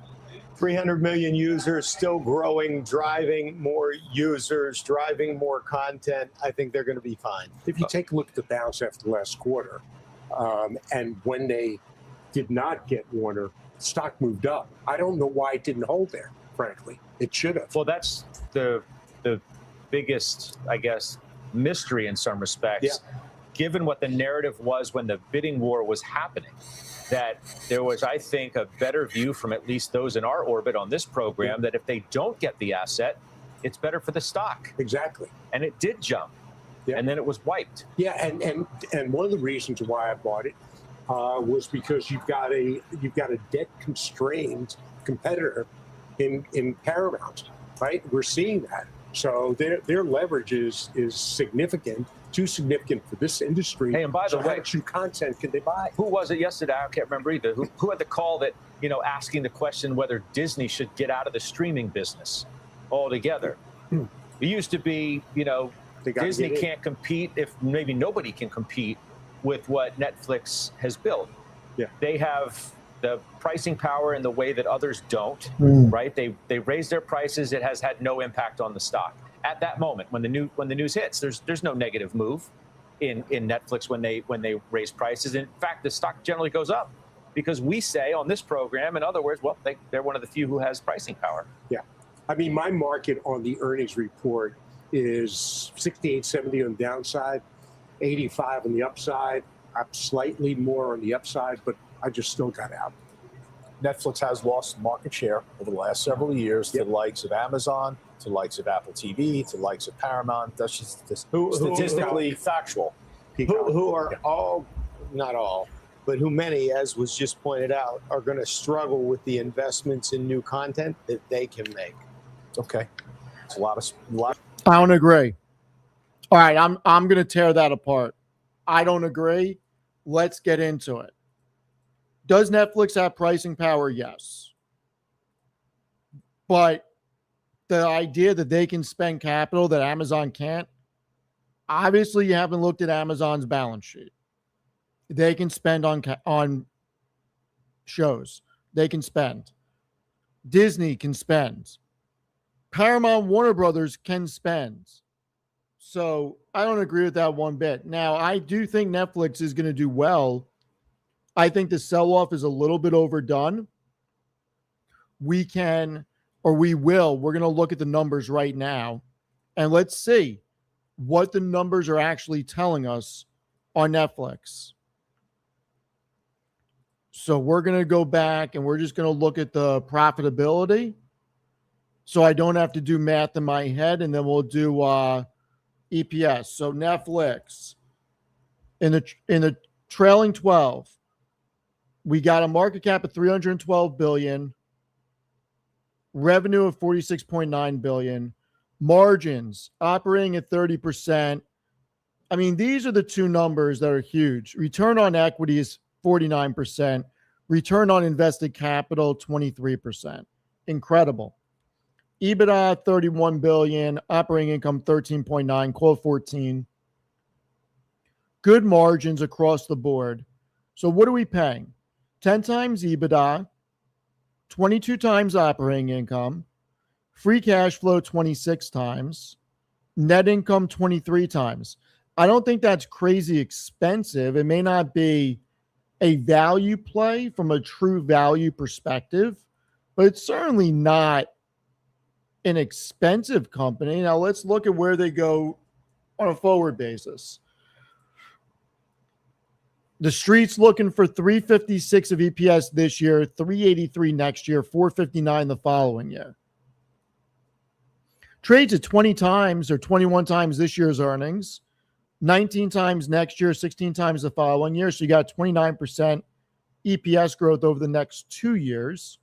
300 million users, still growing, driving more users, driving more content. I think they're going to be fine. If you take a look at the bounce after last quarter, and when they did not get Warner, stock moved up. I don't know why it didn't hold there, frankly. It should have. Well, that's the biggest, I guess, mystery in some respects. Yeah. Given what the narrative was when the bidding war was happening, that there was, I think, a better view from at least those in our orbit on this program that if they don't get the asset, it's better for the stock. Exactly. And it did jump. Yeah. And then it was wiped. Yeah, and one of the reasons why I bought it was because you've got a debt constrained competitor in Paramount, right? We're seeing that. So their leverage is significant. Too significant for this industry. Hey, and by the way, how much new content can they buy? Who was it yesterday? I can't remember either. Who had the call that, asking the question whether Disney should get out of the streaming business altogether? It used to be, Disney can't compete if maybe nobody can compete with what Netflix has built. Yeah. They have the pricing power in the way that others don't, right? They raise their prices. It has had no impact on the stock. At that moment, when the news hits, there's no negative move in Netflix when they raise prices. In fact, the stock generally goes up because we say on this program, in other words, well, they're one of the few who has pricing power. Yeah, I mean, my market on the earnings report is 68, 70 on the downside, 85 on the upside. I'm slightly more on the upside, but I just still got out. Netflix has lost market share over the last several years to the likes of Amazon, to the likes of Apple TV, to the likes of Paramount. That's just statistically factual. Who are all, not all, but who many, as was just pointed out, are going to struggle with the investments in new content that they can make. Okay. It's a lot. I don't agree. All right, I'm going to tear that apart. I don't agree. Let's get into it. Does Netflix have pricing power? Yes. But the idea that they can spend capital that Amazon can't, obviously you haven't looked at Amazon's balance sheet. They can spend on shows. They can spend. Disney can spend. Paramount, Warner Brothers can spend. So I don't agree with that one bit. Now, I do think Netflix is going to do well. I think the sell-off is a little bit overdone. We're going to look at the numbers right now, and let's see what the numbers are actually telling us on Netflix. So we're going to go back, and we're just going to look at the profitability, so I don't have to do math in my head, and then we'll do EPS. So Netflix, In the trailing 12, we got a market cap of 312 billion, revenue of 46.9 billion, margins operating at 30%. I mean, these are the two numbers that are huge. Return on equity is 49%, return on invested capital 23%. Incredible. EBITDA 31 billion, operating income 13.9, core 14. Good margins across the board. So what are we paying? 10 times EBITDA, 22 times operating income, free cash flow 26 times, net income 23 times. I don't think that's crazy expensive. It may not be a value play from a true value perspective, but it's certainly not an expensive company. Now let's look at where they go on a forward basis. The street's looking for 356 of EPS this year, 383 next year, 459 the following year. Trades at 20 times or 21 times this year's earnings, 19 times next year, 16 times the following year. So you got 29% EPS growth over the next 2 years.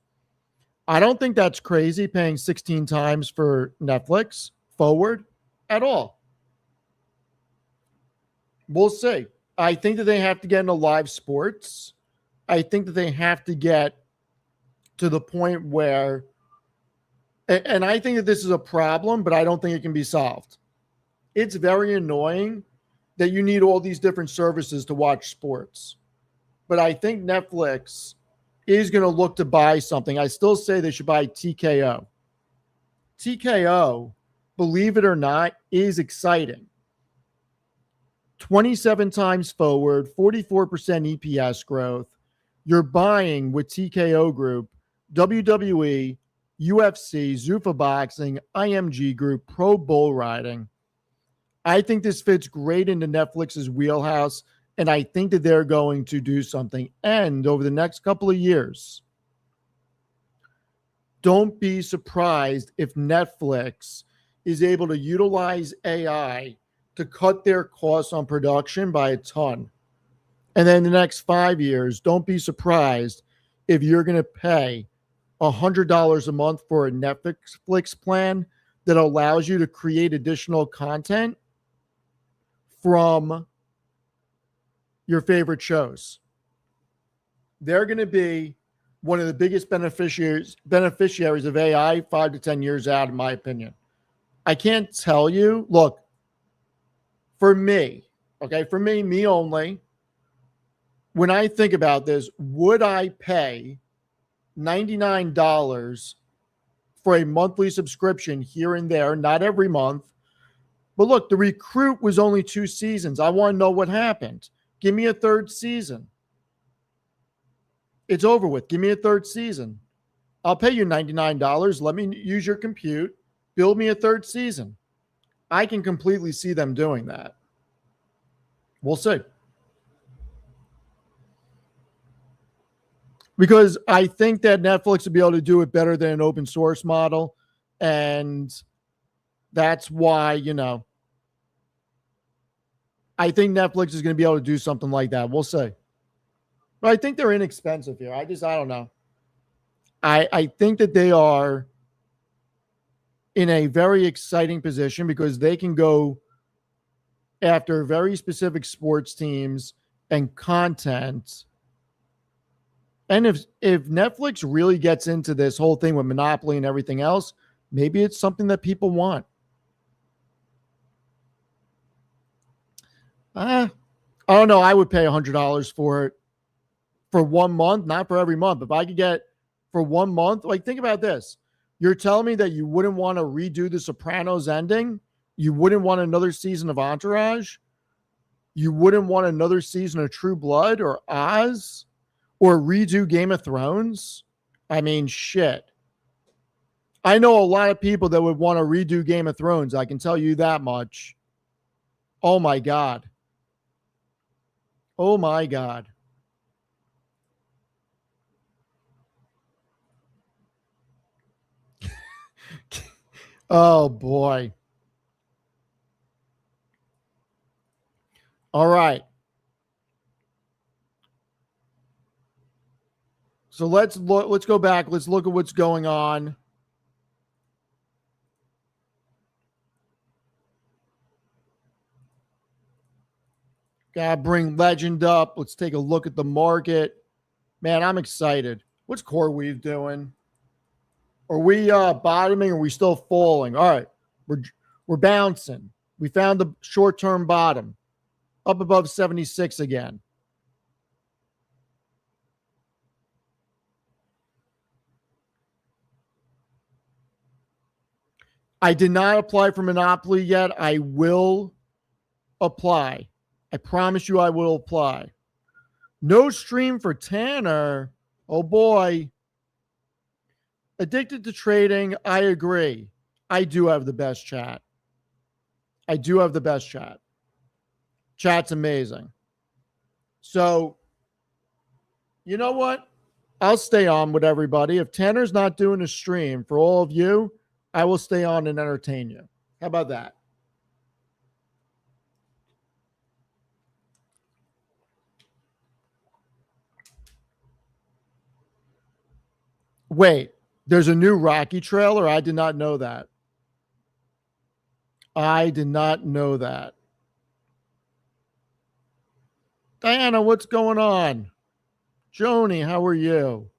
I don't think that's crazy paying 16 times for Netflix forward at all. We'll see. I think that they have to get into live sports. I think that they have to get to the point where, and I think that this is a problem, but I don't think it can be solved. It's very annoying that you need all these different services to watch sports. But I think Netflix is going to look to buy something. I still say they should buy TKO. TKO, believe it or not, is exciting. 27 times forward, 44% EPS growth. You're buying with TKO Group, WWE, UFC, Zuffa Boxing, IMG Group, Pro Bull Riding. I think this fits great into Netflix's wheelhouse, and I think that they're going to do something. And over the next couple of years, don't be surprised if Netflix is able to utilize AI to cut their costs on production by a ton. And then the next 5 years, don't be surprised if you're going to pay $100 a month for a Netflix plan that allows you to create additional content from your favorite shows. They're going to be one of the biggest beneficiaries of AI 5 to 10 years out, in my opinion. I can't tell you. Look, for me, me only, when I think about this, would I pay $99 for a monthly subscription here and there, not every month? But look, The Recruit was only 2 seasons. I want to know what happened. Give me a 3rd season. It's over with. Give me a 3rd season. I'll pay you $99. Let me use your compute. Build me a 3rd season. I can completely see them doing that. We'll see. Because I think that Netflix will be able to do it better than an open source model. And that's why, I think Netflix is going to be able to do something like that. We'll see. But I think they're inexpensive here. I don't know. I think that they are in a very exciting position because they can go after very specific sports teams and content. And if Netflix really gets into this whole thing with monopoly and everything else, maybe it's something that people want. I don't know. I would pay $100 for it for 1 month, not for every month. If I could get for 1 month, like think about this. You're telling me that you wouldn't want to redo The Sopranos ending? You wouldn't want another season of Entourage? You wouldn't want another season of True Blood or Oz? Or redo Game of Thrones? I mean, shit. I know a lot of people that would want to redo Game of Thrones. I can tell you that much. Oh my God. Oh my God. Oh boy. All right. So let's look. Let's go back. Let's look at what's going on. Gotta bring Legend up. Let's take a look at the market. Man, I'm excited. What's CoreWeave doing? Are we bottoming? Or are we still falling? All right, we're bouncing. We found the short-term bottom, up above 76 again. I did not apply for Monopoly yet. I will apply. I promise you I will apply. No stream for Tanner. Oh boy. Addicted to trading. I agree. I do have the best chat. I do have the best chat. Chat's amazing. So, you know what? I'll stay on with everybody. If Tanner's not doing a stream for all of you, I will stay on and entertain you. How about that? Wait, there's a new Rocky trailer? I did not know that. I did not know that. Diana, what's going on? Joni, how are you?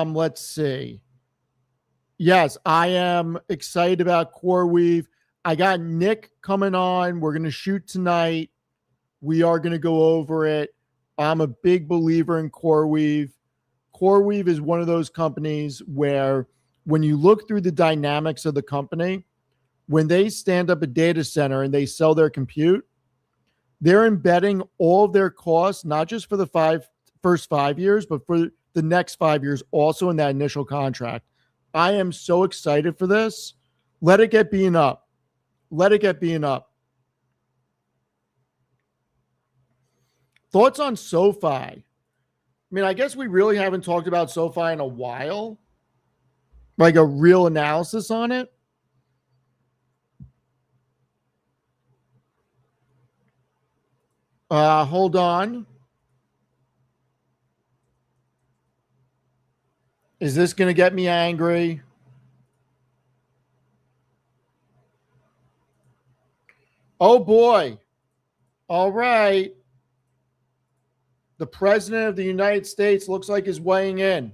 Let's see. Yes, I am excited about CoreWeave. I got Nick coming on. We're going to shoot tonight. We are going to go over it. I'm a big believer in CoreWeave. CoreWeave is one of those companies where when you look through the dynamics of the company, when they stand up a data center and they sell their compute, they're embedding all of their costs, not just for the first 5 years, but for the next 5 years also in that initial contract. I am so excited for this. Let it get being up. Let it get being up. Thoughts on SoFi? I mean, I guess we really haven't talked about SoFi in a while. Like a real analysis on it. Hold on. Is this going to get me angry? Oh, boy. All right. The president of the United States looks like is weighing in.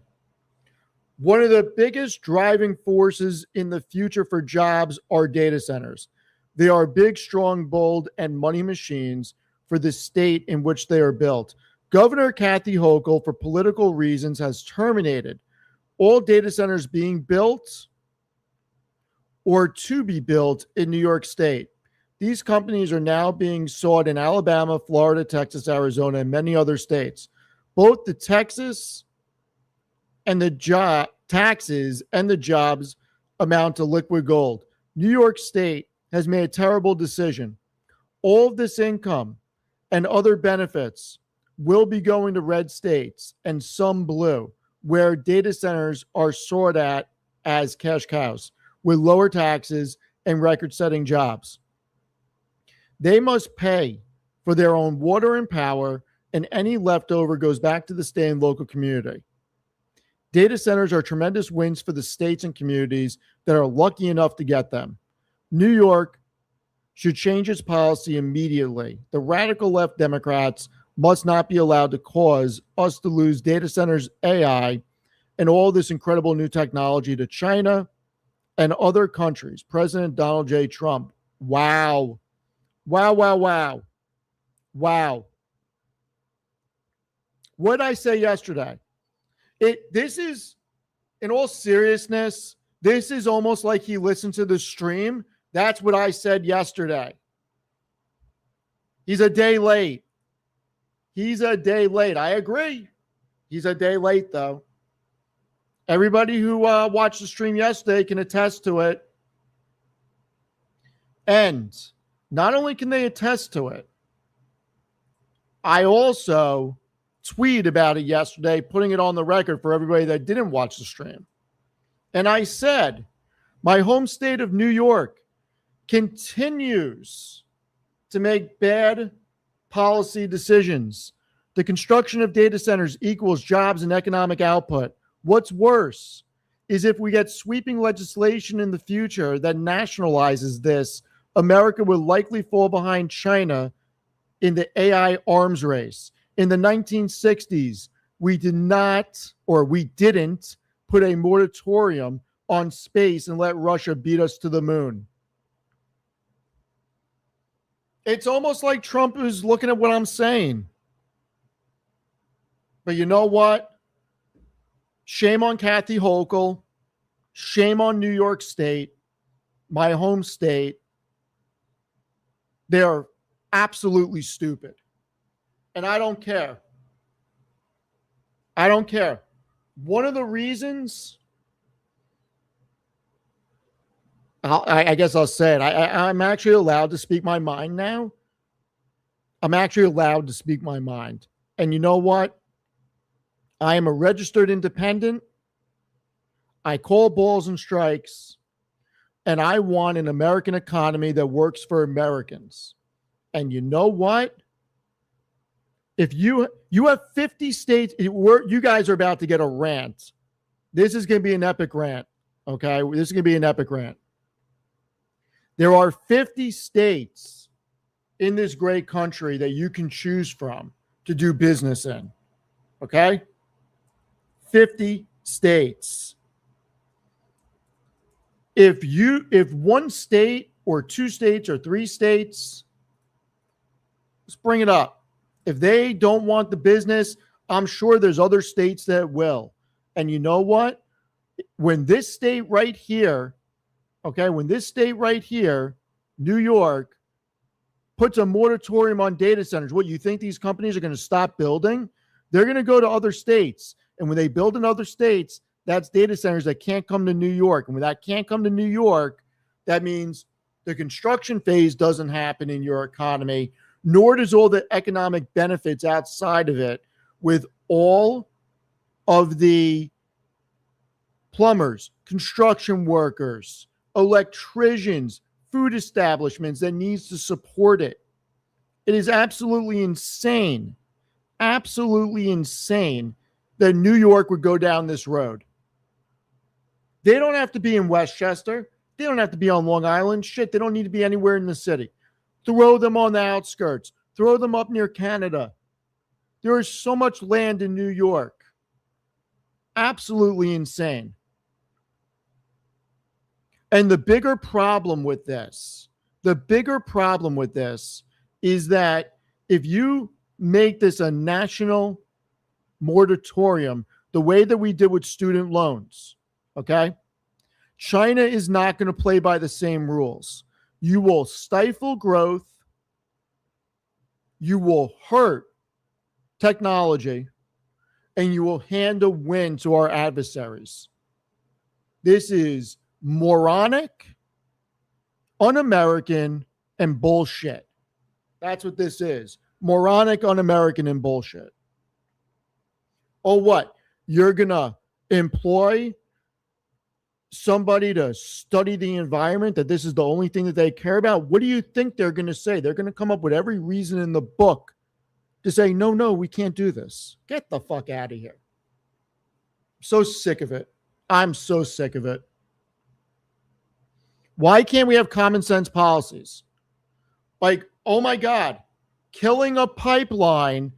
One of the biggest driving forces in the future for jobs are data centers. They are big, strong, bold, and money machines for the state in which they are built. Governor Kathy Hochul, for political reasons, has terminated all data centers being built or to be built in New York State. These companies are now being sought in Alabama, Florida, Texas, Arizona, and many other states. Both the Texas and the taxes and the jobs amount to liquid gold. New York State has made a terrible decision. All of this income and other benefits will be going to red states and some blue, where data centers are sought at as cash cows with lower taxes and record-setting jobs. They must pay for their own water and power, and any leftover goes back to the state and local community. Data centers are tremendous wins for the states and communities that are lucky enough to get them. New York should change its policy immediately. The radical left Democrats must not be allowed to cause us to lose data centers, AI, and all this incredible new technology to China and other countries. President Donald J. Trump. Wow. Wow, wow, wow. Wow. What did I say yesterday? This is, in all seriousness, this is almost like he listened to the stream. That's what I said yesterday. He's a day late. He's a day late. I agree. He's a day late, though. Everybody who watched the stream yesterday can attest to it. And not only can they attest to it, I also tweeted about it yesterday, putting it on the record for everybody that didn't watch the stream. And I said, my home state of New York continues to make bad policy decisions. The construction of data centers equals jobs and economic output. What's worse is if we get sweeping legislation in the future that nationalizes this, America will likely fall behind China in the AI arms race. In the 1960s, we didn't put a moratorium on space and let Russia beat us to the moon. It's almost like Trump is looking at what I'm saying. But you know what? Shame on Kathy Hochul. Shame on New York State, my home state. They are absolutely stupid. And I don't care. I don't care. One of the reasons, I guess I'll say it, I'm actually allowed to speak my mind now. I'm actually allowed to speak my mind. And you know what? I am a registered independent. I call balls and strikes. And I want an American economy that works for Americans. And you know what? If you have 50 states, you guys are about to get a rant. This is going to be an epic rant. Okay? This is going to be an epic rant. There are 50 states in this great country that you can choose from to do business in. Okay? 50 states. If one state or two states or three states, let's bring it up. If they don't want the business, I'm sure there's other states that will. And you know what? When this state right here, New York, puts a moratorium on data centers, what, you think these companies are going to stop building? They're going to go to other states. And when they build in other states, that's data centers that can't come to New York. And when that can't come to New York, that means the construction phase doesn't happen in your economy, nor does all the economic benefits outside of it with all of the plumbers, construction workers, electricians, food establishments that needs to support it. It is absolutely insane that New York would go down this road. They don't have to be in Westchester. They don't have to be on Long Island. Shit, they don't need to be anywhere in the city. Throw them on the outskirts. Throw them up near Canada. There is so much land in New York. Absolutely insane. And the bigger problem with this is that if you make this a national moratorium, the way that we did with student loans, okay? China is not going to play by the same rules. You will stifle growth. You will hurt technology, and you will hand a win to our adversaries. This is moronic, un-American, and bullshit. That's what this is. Moronic, un-American, and bullshit. Oh, what? You're going to employ somebody to study the environment, that this is the only thing that they care about? What do you think they're going to say? They're going to come up with every reason in the book to say, no, we can't do this. Get the fuck out of here. I'm so sick of it. I'm so sick of it. Why can't we have common sense policies? Like, oh my God, killing a pipeline.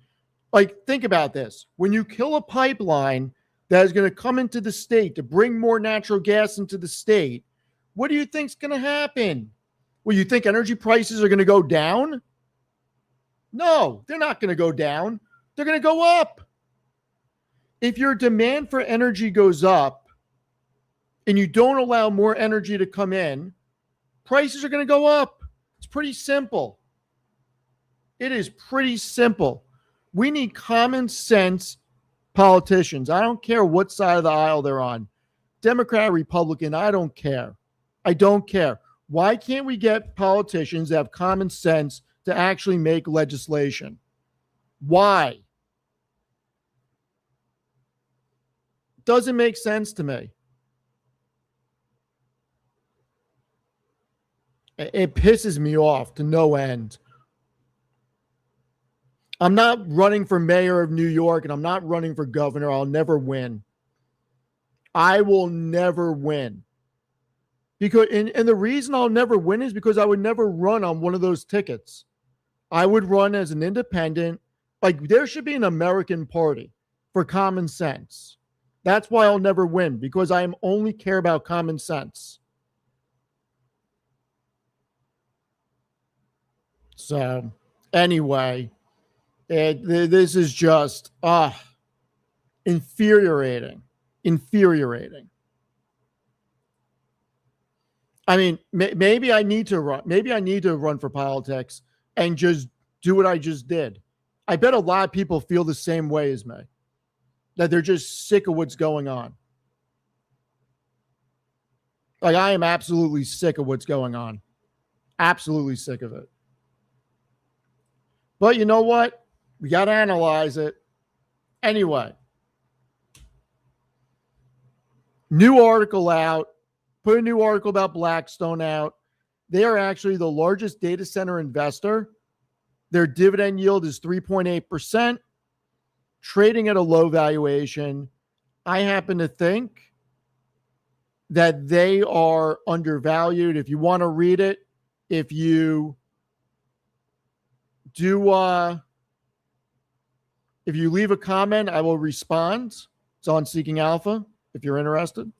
Like, think about this. When you kill a pipeline that is going to come into the state to bring more natural gas into the state, what do you think is going to happen? Well, you think energy prices are going to go down? No, they're not going to go down. They're going to go up. If your demand for energy goes up and you don't allow more energy to come in, prices are going to go up. It's pretty simple. It is pretty simple. We need common sense politicians. I don't care what side of the aisle they're on. Democrat, Republican, I don't care. I don't care. Why can't we get politicians that have common sense to actually make legislation? Why? Doesn't make sense to me. It pisses me off to no end. I'm not running for mayor of New York, and I'm not running for governor. I'll never win. I will never win. Because and the reason I'll never win is because I would never run on one of those tickets. I would run as an independent. Like, there should be an American party for common sense. That's why I'll never win, because I am only care about common sense. So anyway, this is just infuriating. Infuriating. I mean, maybe I need to run. Maybe I need to run for politics and just do what I just did. I bet a lot of people feel the same way as me, that they're just sick of what's going on. Like, I am absolutely sick of what's going on. Absolutely sick of it. But you know what? We got to analyze it. Anyway, new article out. Put a new article about Blackstone out. They are actually the largest data center investor. Their dividend yield is 3.8%, trading at a low valuation. I happen to think that they are undervalued. If you want to read it, if you do, if you leave a comment, I will respond. It's on Seeking Alpha if you're interested.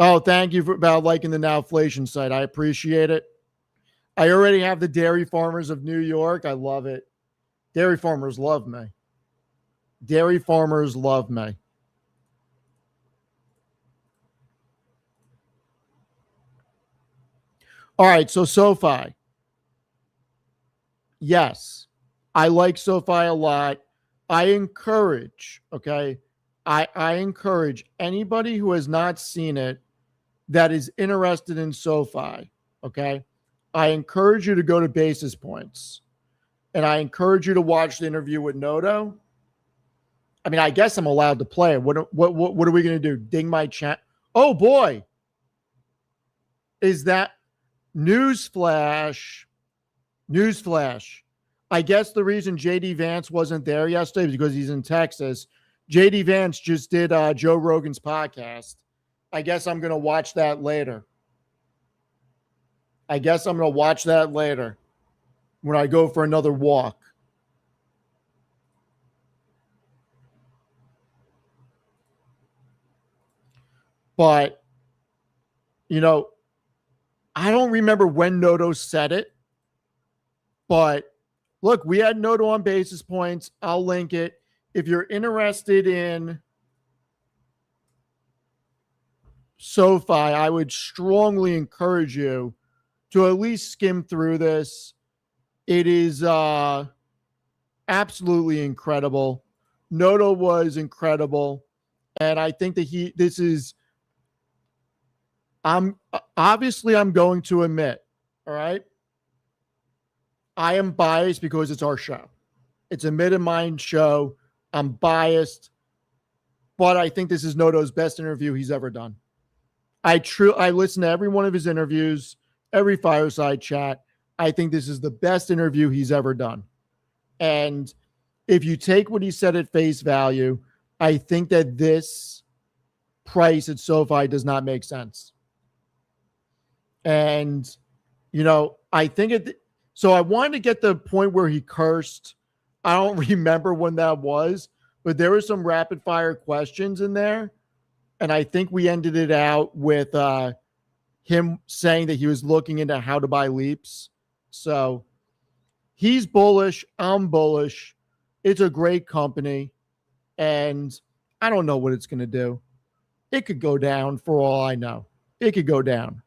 Oh, thank you for about liking the Nowflation site. I appreciate it. I already have the dairy farmers of New York. I love it. Dairy farmers love me. Dairy farmers love me. All right, so SoFi. Yes, I like SoFi a lot. I encourage, okay? I encourage anybody who has not seen it that is interested in SoFi, okay? I encourage you to go to Basis Points. And I encourage you to watch the interview with Noto. I mean, I guess I'm allowed to play it. What are we going to do? Ding my chat? Oh, boy. Is that newsflash? Newsflash. I guess the reason JD Vance wasn't there yesterday is because he's in Texas. JD Vance just did Joe Rogan's podcast. I guess I'm going to watch that later. I guess I'm going to watch that later when I go for another walk. But, you know, I don't remember when Noto said it. But look, we had Noto on Basis Points. I'll link it. If you're interested in SoFi, I would strongly encourage you to at least skim through this. It is absolutely incredible. Noto was incredible. And I think that I'm going to admit, all right, I am biased because it's our show. It's a mid-mind show. I'm biased, but I think this is Noto's best interview he's ever done. I listen to every one of his interviews, every fireside chat. I think this is the best interview he's ever done. And if you take what he said at face value, I think that this price at SoFi does not make sense. And, you know, I think so I wanted to get the point where he cursed. I don't remember when that was, but there were some rapid fire questions in there. And I think we ended it out with him saying that he was looking into how to buy Leaps. So he's bullish. I'm bullish. It's a great company. And I don't know what it's going to do. It could go down for all I know. It could go down.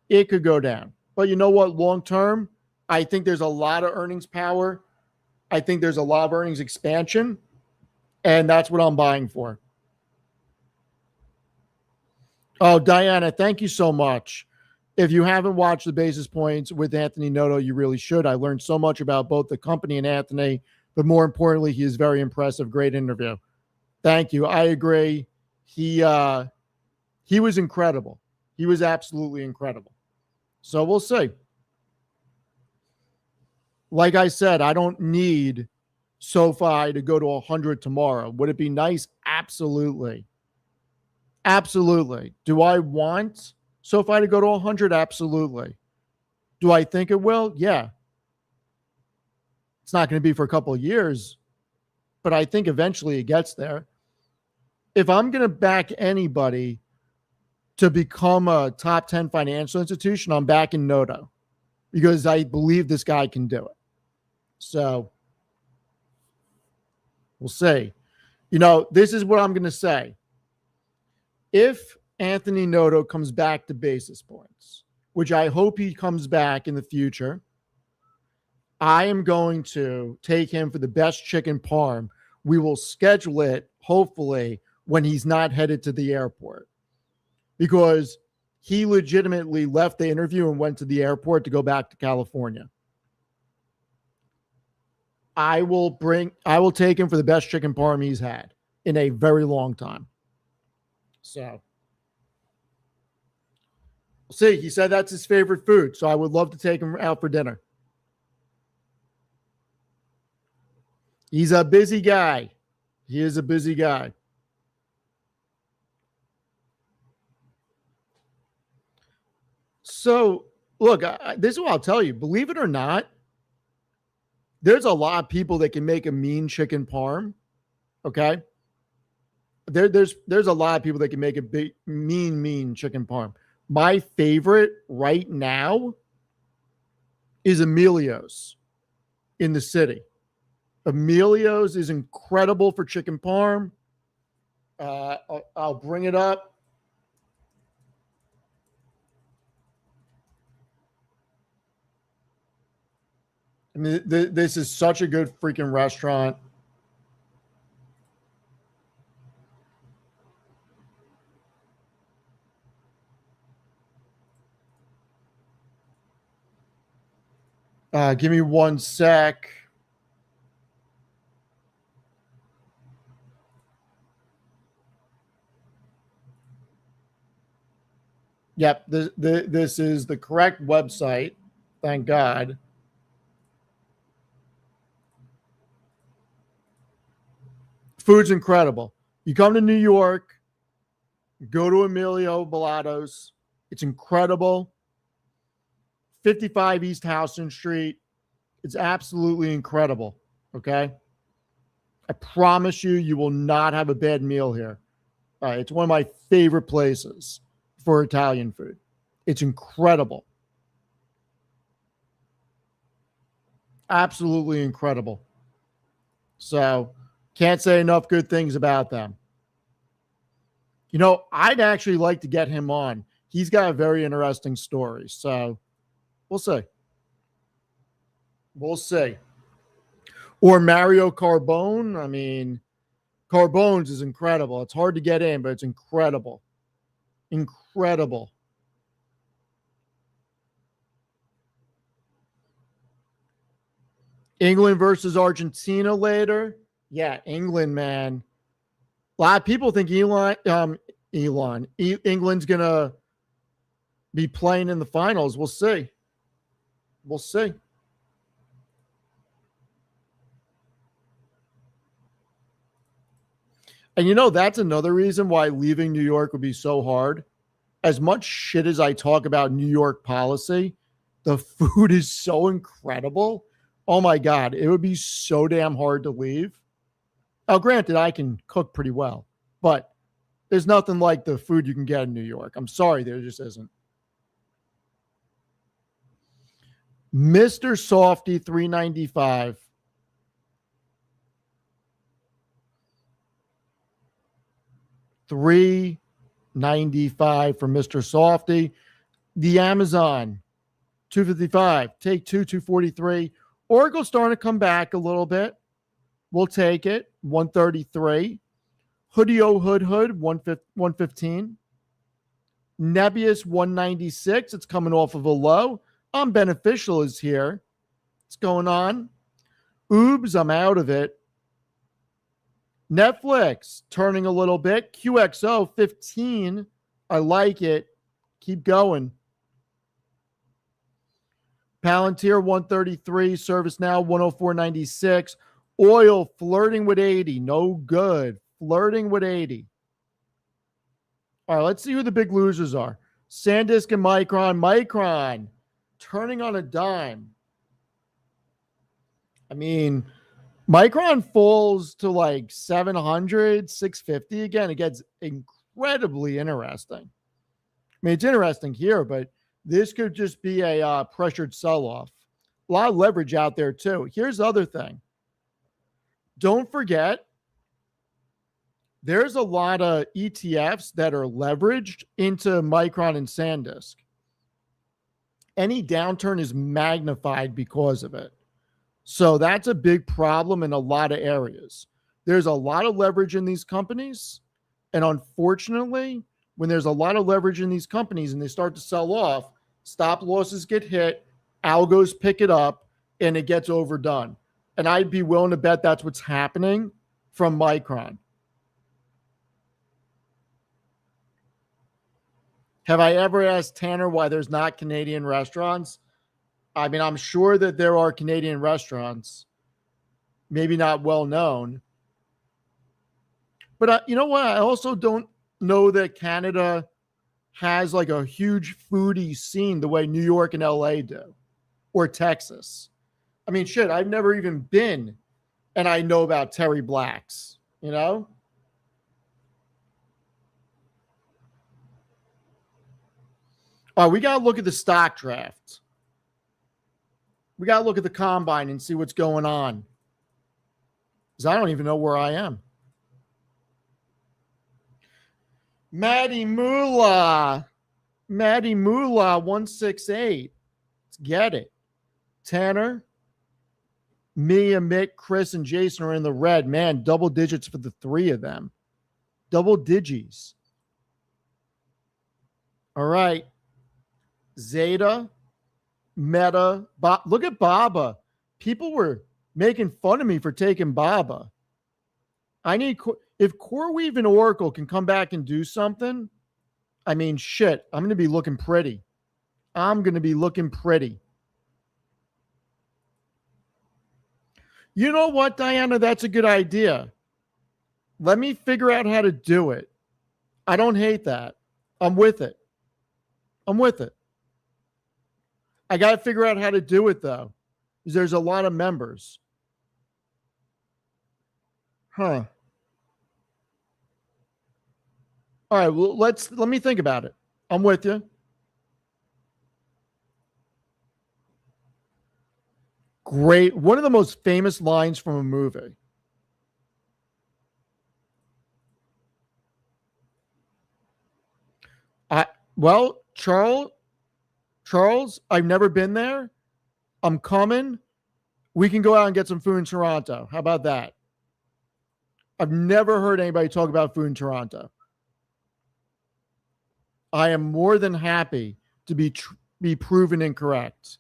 It could go down. But you know what? Long term, I think there's a lot of earnings power. I think there's a lot of earnings expansion. And that's what I'm buying for. Oh, Diana, thank you so much. If you haven't watched the Basis Points with Anthony Noto, you really should. I learned so much about both the company and Anthony, but more importantly, he is very impressive. Great interview. Thank you. I agree. He was incredible. He was absolutely incredible. So we'll see. Like I said, I don't need SoFi to go to 100 tomorrow. Would it be nice? Absolutely. Absolutely. Do I want SoFi to go to 100? Absolutely. Do I think it will? Yeah. It's not going to be for a couple of years, but I think eventually it gets there. If I'm going to back anybody to become a top 10 financial institution, I'm backing Noto because I believe this guy can do it. So we'll see. You know, this is what I'm going to say. If Anthony Noto comes back to basis points, which I hope he comes back in the future, I am going to take him for the best chicken parm. We will schedule it, hopefully, when he's not headed to the airport, because he legitimately left the interview and went to the airport to go back to California. I will take him for the best chicken parm he's had in a very long time. So we'll see. He said that's his favorite food, so I would love to take him out for dinner. He's a busy guy. He is a busy guy. So, look, this is what I'll tell you. Believe it or not, there's a lot of people that can make a mean chicken parm. Okay, there's a lot of people that can make a big mean chicken parm. My favorite right now is Emilio's in the city. Emilio's is incredible for chicken parm. I'll bring it up. I mean, this is such a good freaking restaurant. Give me one sec. Yep, this is the correct website. Thank God. Food's incredible. You come to New York, go to Emilio Bellatos. It's incredible. 55 East Houston Street. It's absolutely incredible. Okay? I promise you, you will not have a bad meal here. It's one of my favorite places for Italian food. It's incredible. Absolutely incredible. So, can't say enough good things about them. You know, I'd actually like to get him on. He's got a very interesting story. So, we'll see. We'll see. Or Mario Carbone. I mean, Carbone's is incredible. It's hard to get in, but it's incredible. Incredible. England versus Argentina later. Yeah, England, man. A lot of people think England's going to be playing in the finals. We'll see. We'll see. And you know, that's another reason why leaving New York would be so hard. As much shit as I talk about New York policy, the food is so incredible. Oh my God, it would be so damn hard to leave. Now, granted, I can cook pretty well, but there's nothing like the food you can get in New York. I'm sorry, there just isn't. Mr. Softy 395. $395 for Mr. Softy. The Amazon, $255. Take two, $243. Oracle's starting to come back a little bit. We'll take it. $133. Hoodie O Hood, $115. Nebius, $196. It's coming off of a low. Beneficial is here. What's going on? Oobs, I'm out of it. Netflix turning a little bit. QXO 15. I like it. Keep going. Palantir 133, ServiceNow 104.96, oil flirting with 80, no good, flirting with 80. All right, let's see who the big losers are. SanDisk and Micron. Micron turning on a dime. I mean, Micron falls to like 700, 650 again. It gets incredibly interesting. I mean, it's interesting here, but this could just be a pressured sell-off. A lot of leverage out there too. Here's the other thing. Don't forget, there's a lot of ETFs that are leveraged into Micron and SanDisk. Any downturn is magnified because of it. So that's a big problem in a lot of areas. There's a lot of leverage in these companies. And unfortunately, when there's a lot of leverage in these companies and they start to sell off, stop losses get hit, algos pick it up, and it gets overdone. And I'd be willing to bet that's what's happening from Micron. Have I ever asked Tanner why there's not Canadian restaurants? I mean, I'm sure that there are Canadian restaurants, maybe not well known. But you know what? I also don't know that Canada has like a huge foodie scene the way New York and LA do, or Texas. I mean, shit, I've never even been, and I know about Terry Black's, you know? All right, we got to look at the stock draft. We got to look at the combine and see what's going on. Because I don't even know where I am. Maddie Moolah, 168. Let's get it. Tanner, me, Amit, Chris, and Jason are in the red. Man, double digits for the three of them. Double digits. All right. Zeta, Meta, look at Baba. People were making fun of me for taking Baba. If CoreWeave and Oracle can come back and do something, I mean, shit, I'm going to be looking pretty. You know what, Diana? That's a good idea. Let me figure out how to do it. I don't hate that. I'm with it. I got to figure out how to do it, though, because there's a lot of members. Huh. All right, well, let me think about it. I'm with you. Great. One of the most famous lines from a movie. Well, Charles, I've never been there. I'm coming. We can go out and get some food in Toronto. How about that? I've never heard anybody talk about food in Toronto. I am more than happy to be proven incorrect.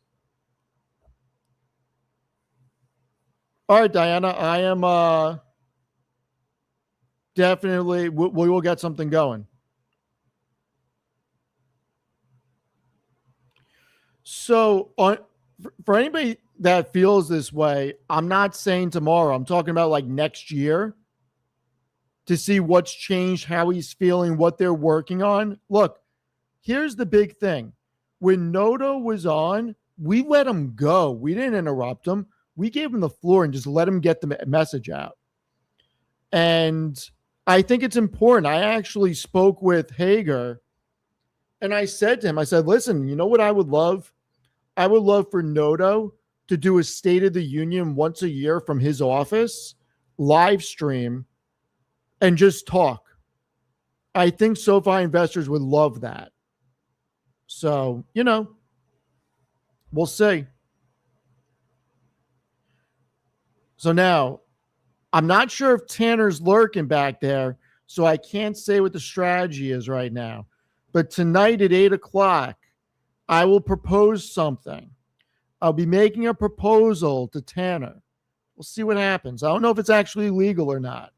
All right, Diana, I am definitely, we will get something going. So for anybody that feels this way, I'm not saying tomorrow. I'm talking about like next year to see what's changed, how he's feeling, what they're working on. Look, here's the big thing. When Noto was on, we let him go. We didn't interrupt him. We gave him the floor and just let him get the message out. And I think it's important. I actually spoke with Hager and I said to him, I said, listen, you know what I would love? I would love for Noto to do a State of the Union once a year from his office, live stream, and just talk. I think SoFi investors would love that. So, you know, we'll see. So now, I'm not sure if Tanner's lurking back there, so I can't say what the strategy is right now. But tonight at 8 o'clock, I will propose something. I'll be making a proposal to Tanner. We'll see what happens. I don't know if it's actually legal or not,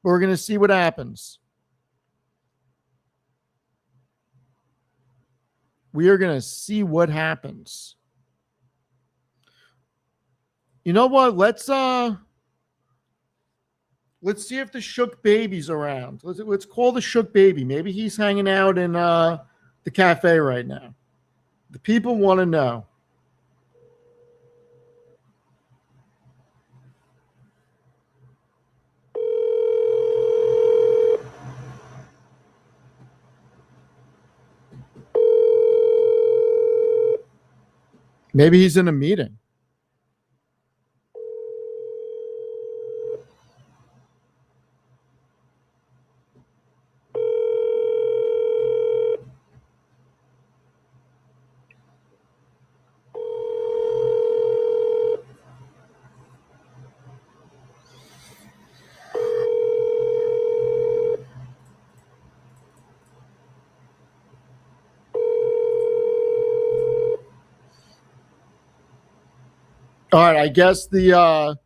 but we're going to see what happens. We are going to see what happens. You know what? Let's see if the Shook Baby's around. Let's call the Shook Baby. Maybe he's hanging out in the cafe right now. The people want to know. Maybe he's in a meeting. All right, I guess the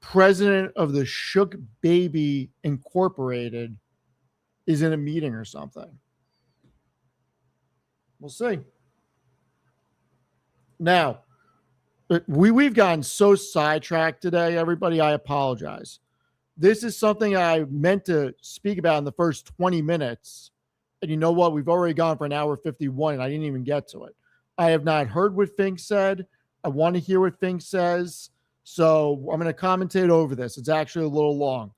president of the Shook Baby Incorporated is in a meeting or something. We'll see. Now, we've gotten so sidetracked today, everybody. I apologize. This is something I meant to speak about in the first 20 minutes. And you know what? We've already gone for an hour 51, and I didn't even get to it. I have not heard what Fink said. I want to hear what Fink says. So I'm going to commentate over this. It's actually a little long.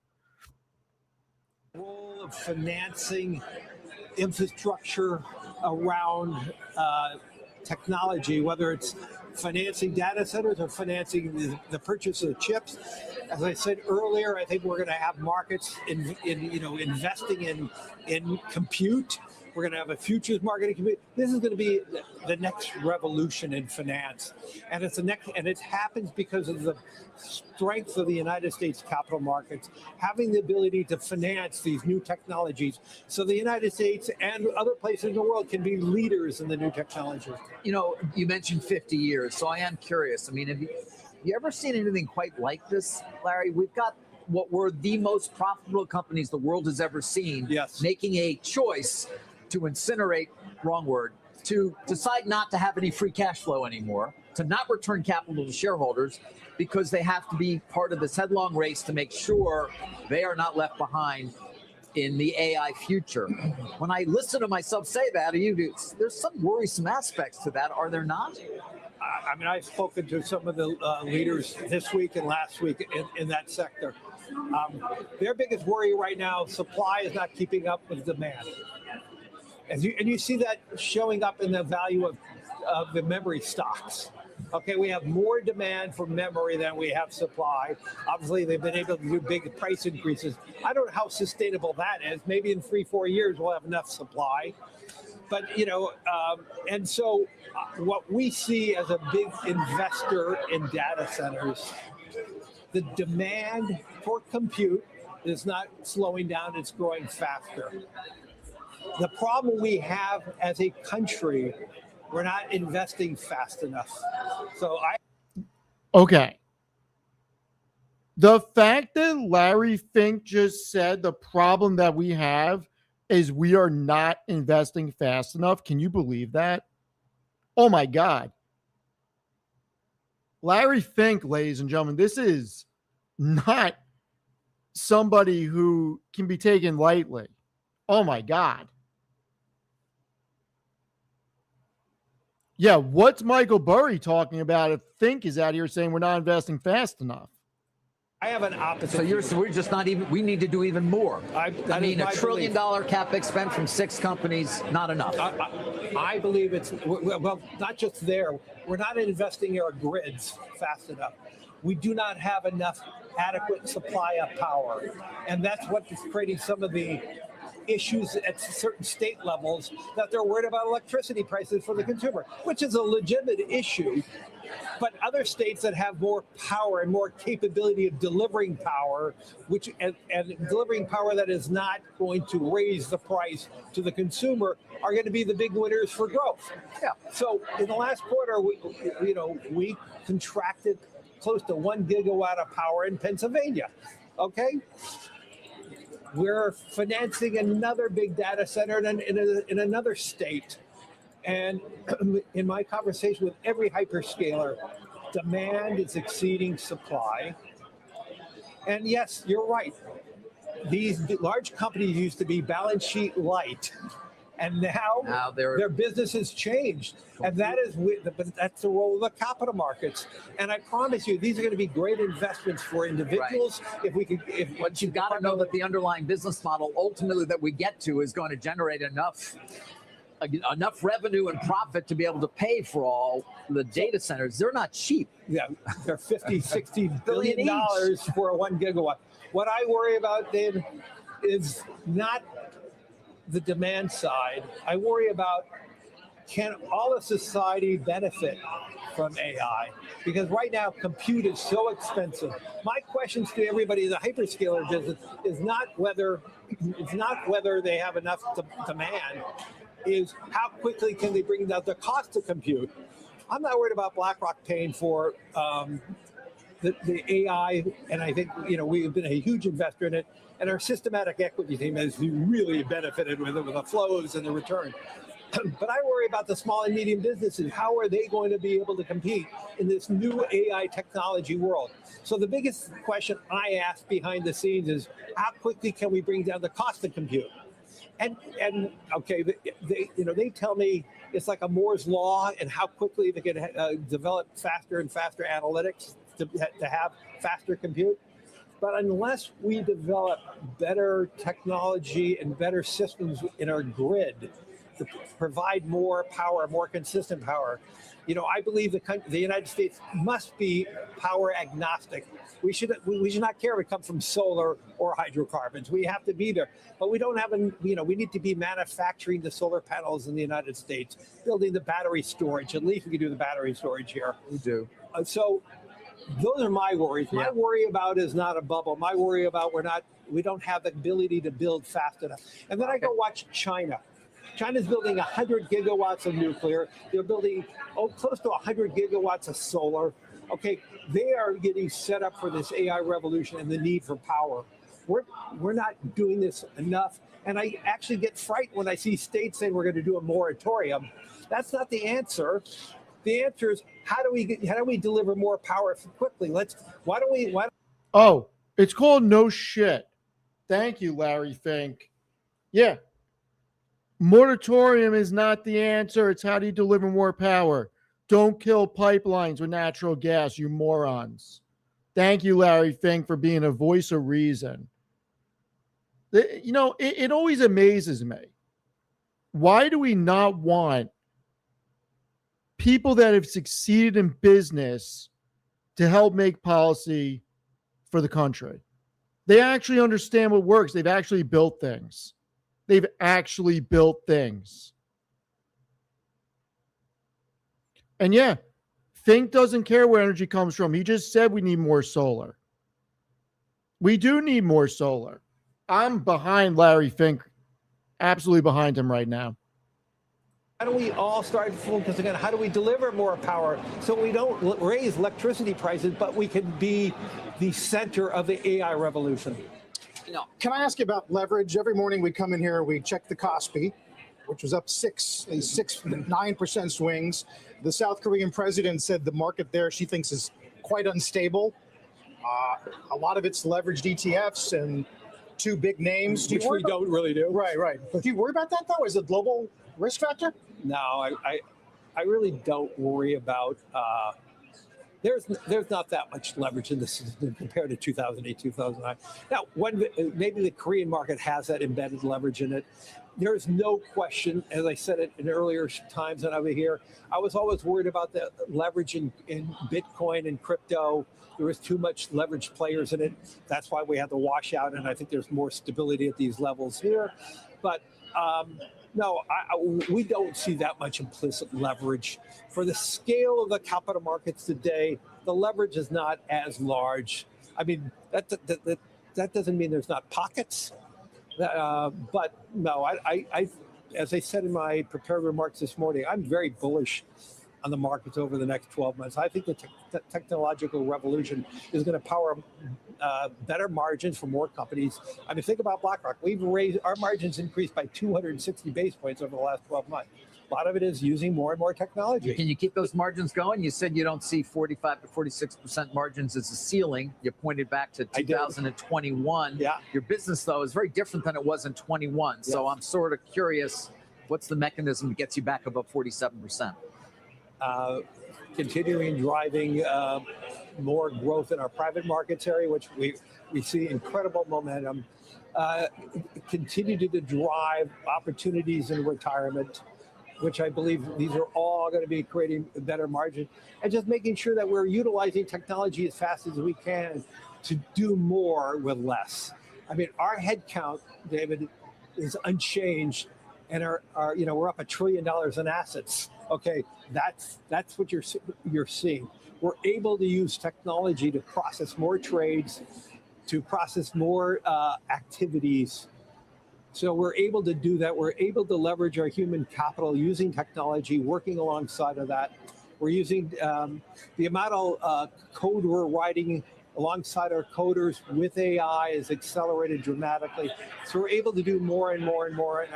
Role of financing infrastructure around technology, whether it's financing data centers or financing the purchase of chips. As I said earlier, I think we're going to have markets in investing in compute. We're going to have a futures market in compute. This is going to be the next revolution in finance, and it happens because of the strength of the United States capital markets, having the ability to finance these new technologies, so the United States and other places in the world can be leaders in the new technologies. You know, you mentioned 50 years, so I am curious. I mean, have you ever seen anything quite like this, Larry? We've got what were the most profitable companies the world has ever seen, yes, making a choice to incinerate, wrong word, to decide not to have any free cash flow anymore, to not return capital to shareholders because they have to be part of this headlong race to make sure they are not left behind in the AI future. When I listen to myself say that, there's some worrisome aspects to that, are there not? I mean, I've spoken to some of the leaders this week and last week in that sector. Their biggest worry right now, supply is not keeping up with demand. And you see that showing up in the value of the memory stocks. Okay, we have more demand for memory than we have supply. Obviously, they've been able to do big price increases. I don't know how sustainable that is. Maybe in 3-4 years, we'll have enough supply. But, and so what we see as a big investor in data centers, the demand for compute is not slowing down, it's growing faster. The problem we have as a country, we're not investing fast enough. Okay. The fact that Larry Fink just said the problem that we have is we are not investing fast enough. Can you believe that? Oh my God. Larry Fink, ladies and gentlemen, this is not somebody who can be taken lightly. Oh my God. Yeah, what's Michael Burry talking about if Fink is out here saying we're not investing fast enough? I have an opposite. So we're just not even, we need to do even more. I mean, $1 trillion CapEx spent from 6 companies, not enough. I believe it's, well, not just there. We're not investing in our grids fast enough. We do not have enough adequate supply of power. And that's what is creating some of the issues at certain state levels, that they're worried about electricity prices for the consumer, which is a legitimate issue. But other states that have more power and more capability of delivering power, and delivering power that is not going to raise the price to the consumer, are going to be the big winners for growth. Yeah. So in the last quarter, we contracted close to 1 gigawatt of power in Pennsylvania. Okay. We're financing another big data center in another state. And in my conversation with every hyperscaler, demand is exceeding supply. And yes, you're right. These large companies used to be balance sheet light, and now their business has changed, and that's the role of the capital markets. And I promise you, these are going to be great investments for individuals. Right. But you've got to know that the underlying business model ultimately that we get to is going to generate enough revenue and profit to be able to pay for all the data centers. They're not cheap. Yeah, they're $50-60 billion for a 1 gigawatt. What I worry about, Dave, is not the demand side. I worry about, can all of society benefit from AI? Because right now, compute is so expensive. My questions to everybody in the hyperscaler business is not whether they have enough demand, is how quickly can they bring down the cost of compute? I'm not worried about BlackRock paying for the AI, and I think we've been a huge investor in it, and our systematic equity team has really benefited with it, with the flows and the return. But I worry about the small and medium businesses. How are they going to be able to compete in this new AI technology world? So the biggest question I ask behind the scenes is, how quickly can we bring down the cost of compute? And okay, they tell me it's like a Moore's law, and how quickly they can develop faster and faster analytics to have faster compute. But unless we develop better technology and better systems in our grid to provide more power, more consistent power, I believe the United States must be power agnostic. We should not care if it comes from solar or hydrocarbons. We have to be there, but we don't have we need to be manufacturing the solar panels in the United States, building the battery storage. At least we can do the battery storage here. We do. So those are my worries. My worry about is not a bubble. My worry about we don't have the ability to build fast enough. And then I go watch China. China's building 100 gigawatts of nuclear. They're building close to 100 gigawatts of solar. Okay, they are getting set up for this AI revolution and the need for power. We're not doing this enough. And I actually get frightened when I see states saying we're going to do a moratorium. That's not the answer. The answer is, how do we deliver more power quickly? Oh, it's called no shit. Thank you, Larry Fink. Yeah. Moratorium is not the answer. It's how do you deliver more power? Don't kill pipelines with natural gas, you morons. Thank you, Larry Fink, for being a voice of reason. It always amazes me. Why do we not want people that have succeeded in business to help make policy for the country? They actually understand what works. They've actually built things. And yeah, Fink doesn't care where energy comes from. He just said we need more solar. We do need more solar. I'm behind Larry Fink, absolutely behind him right now. How do we all start focusing on how do we deliver more power so we don't raise electricity prices, but we can be the center of the AI revolution? Can I ask you about leverage? Every morning we come in here, we check the Kospi, which was up 9% swings. The South Korean president said the market there she thinks is quite unstable. A lot of it's leveraged ETFs and two big names. Which we don't really do. Right. But do you worry about that, though, as a global risk factor? No, I really don't worry about there's not that much leverage in the system compared to 2008, 2009. Now, maybe the Korean market has that embedded leverage in it. There's no question, as I said it in earlier times when I was here, I was always worried about the leverage in Bitcoin and crypto. There was too much leverage players in it. That's why we had the washout, and I think there's more stability at these levels here. But no, we don't see that much implicit leverage. For the scale of the capital markets today, the leverage is not as large. I mean, that doesn't mean there's not pockets. But no, I as I said in my prepared remarks this morning, I'm very bullish on the markets over the next 12 months. I think the technological revolution is going to power better margins for more companies. I mean, think about BlackRock. We've raised our margins increased by 260 basis points over the last 12 months. A lot of it is using more and more technology. Can you keep those margins going? You said you don't see 45 to 46% margins as a ceiling. You pointed back to 2021. Yeah. Your business, though, is very different than it was in 21. Yes. So I'm sort of curious, what's the mechanism that gets you back above 47%? Continuing driving more growth in our private markets area, which we see incredible momentum. Continue to drive opportunities in retirement, which I believe these are all going to be creating a better margin, and just making sure that we're utilizing technology as fast as we can to do more with less. I mean, our headcount, David, is unchanged, and our we're up $1 trillion in assets. Okay, that's what you're seeing. We're able to use technology to process more trades, to process more activities. So we're able to do that. We're able to leverage our human capital using technology, working alongside of that. We're using the amount of code we're writing alongside our coders with AI is accelerated dramatically. So we're able to do more and more and more.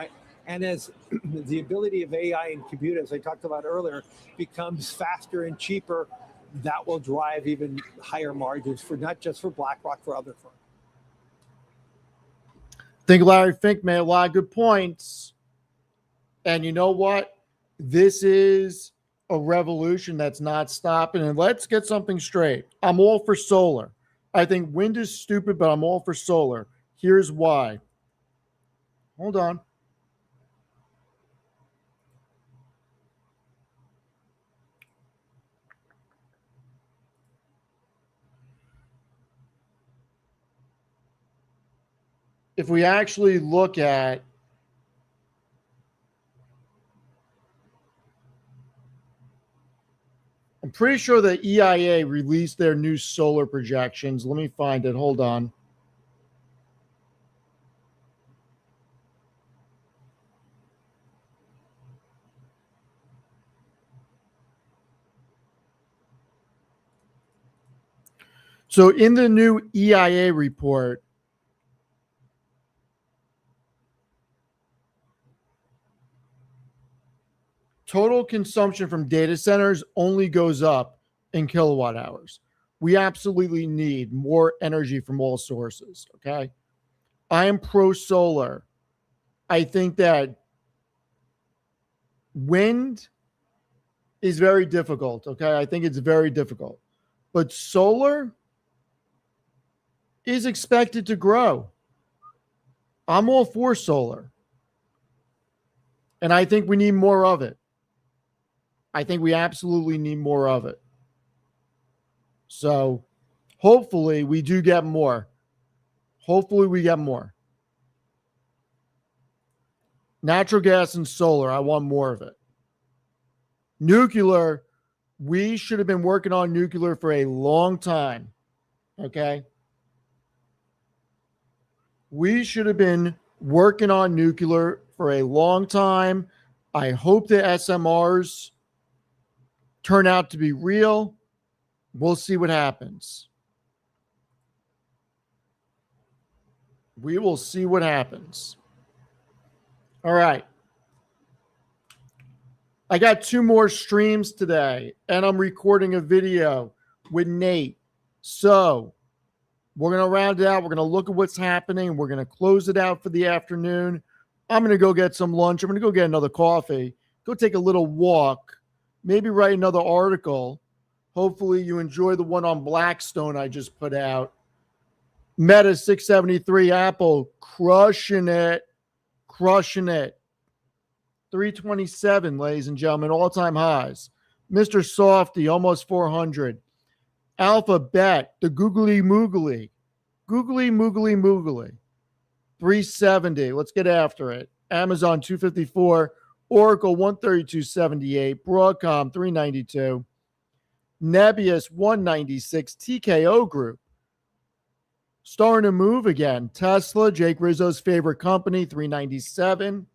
And as the ability of AI and compute, as I talked about earlier, becomes faster and cheaper, that will drive even higher margins for not just for BlackRock, for other firms. I think Larry Fink made a lot of good points. And you know what? This is a revolution that's not stopping. And let's get something straight. I'm all for solar. I think wind is stupid, but I'm all for solar. Here's why. Hold on. If we actually look at I'm pretty sure the EIA released their new solar projections. Let me find it. Hold on. So in the new EIA report, total consumption from data centers only goes up in kilowatt hours. We absolutely need more energy from all sources, okay? I am pro solar. I think that wind is very difficult, okay? I think it's very difficult. But solar is expected to grow. I'm all for solar. And I think we need more of it. I think we absolutely need more of it. So hopefully we do get more. Hopefully we get more. Natural gas and solar, I want more of it. Nuclear, we should have been working on nuclear for a long time. Okay? We should have been working on nuclear for a long time. I hope the SMRs turn out to be real. We'll see what happens. We will see what happens. All right. I got 2 more streams today, and I'm recording a video with Nate. So we're going to round it out. We're going to look at what's happening. We're going to close it out for the afternoon. I'm going to go get some lunch. I'm going to go get another coffee, go take a little walk, maybe write another article. Hopefully you enjoy the one on Blackstone I just put out. Meta 673, Apple crushing it. 327, ladies and gentlemen, all-time highs. Mr. Softy, almost 400. Alphabet, the googly moogly. 370. Let's get after it. Amazon 254. Oracle 132.78. Broadcom 392. Nebius 196. TKO Group starting to move again. Tesla, Jake Rizzo's favorite company, 397.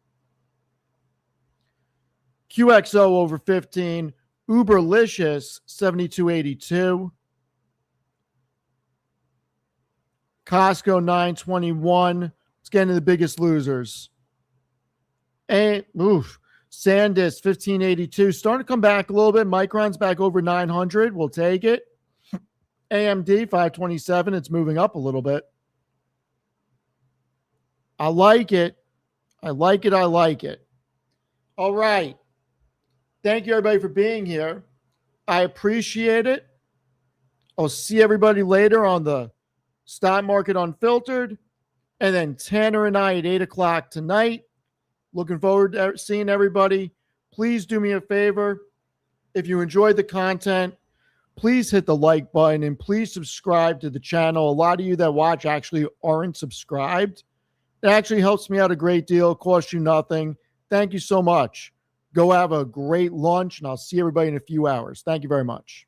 QXO over 15. Uberlicious, 72.82. Costco, 9.21. Let's get into the biggest losers. And SanDisk, 15.82. Starting to come back a little bit. Micron's back over 900. We'll take it. AMD, 527. It's moving up a little bit. I like it. I like it. I like it. All right. Thank you, everybody, for being here. I appreciate it. I'll see everybody later on the Stock Market Unfiltered. And then Tanner and I at 8 o'clock tonight. Looking forward to seeing everybody. Please do me a favor. If you enjoyed the content, please hit the like button and please subscribe to the channel. A lot of you that watch actually aren't subscribed. It actually helps me out a great deal. Costs you nothing. Thank you so much. Go have a great lunch, and I'll see everybody in a few hours. Thank you very much.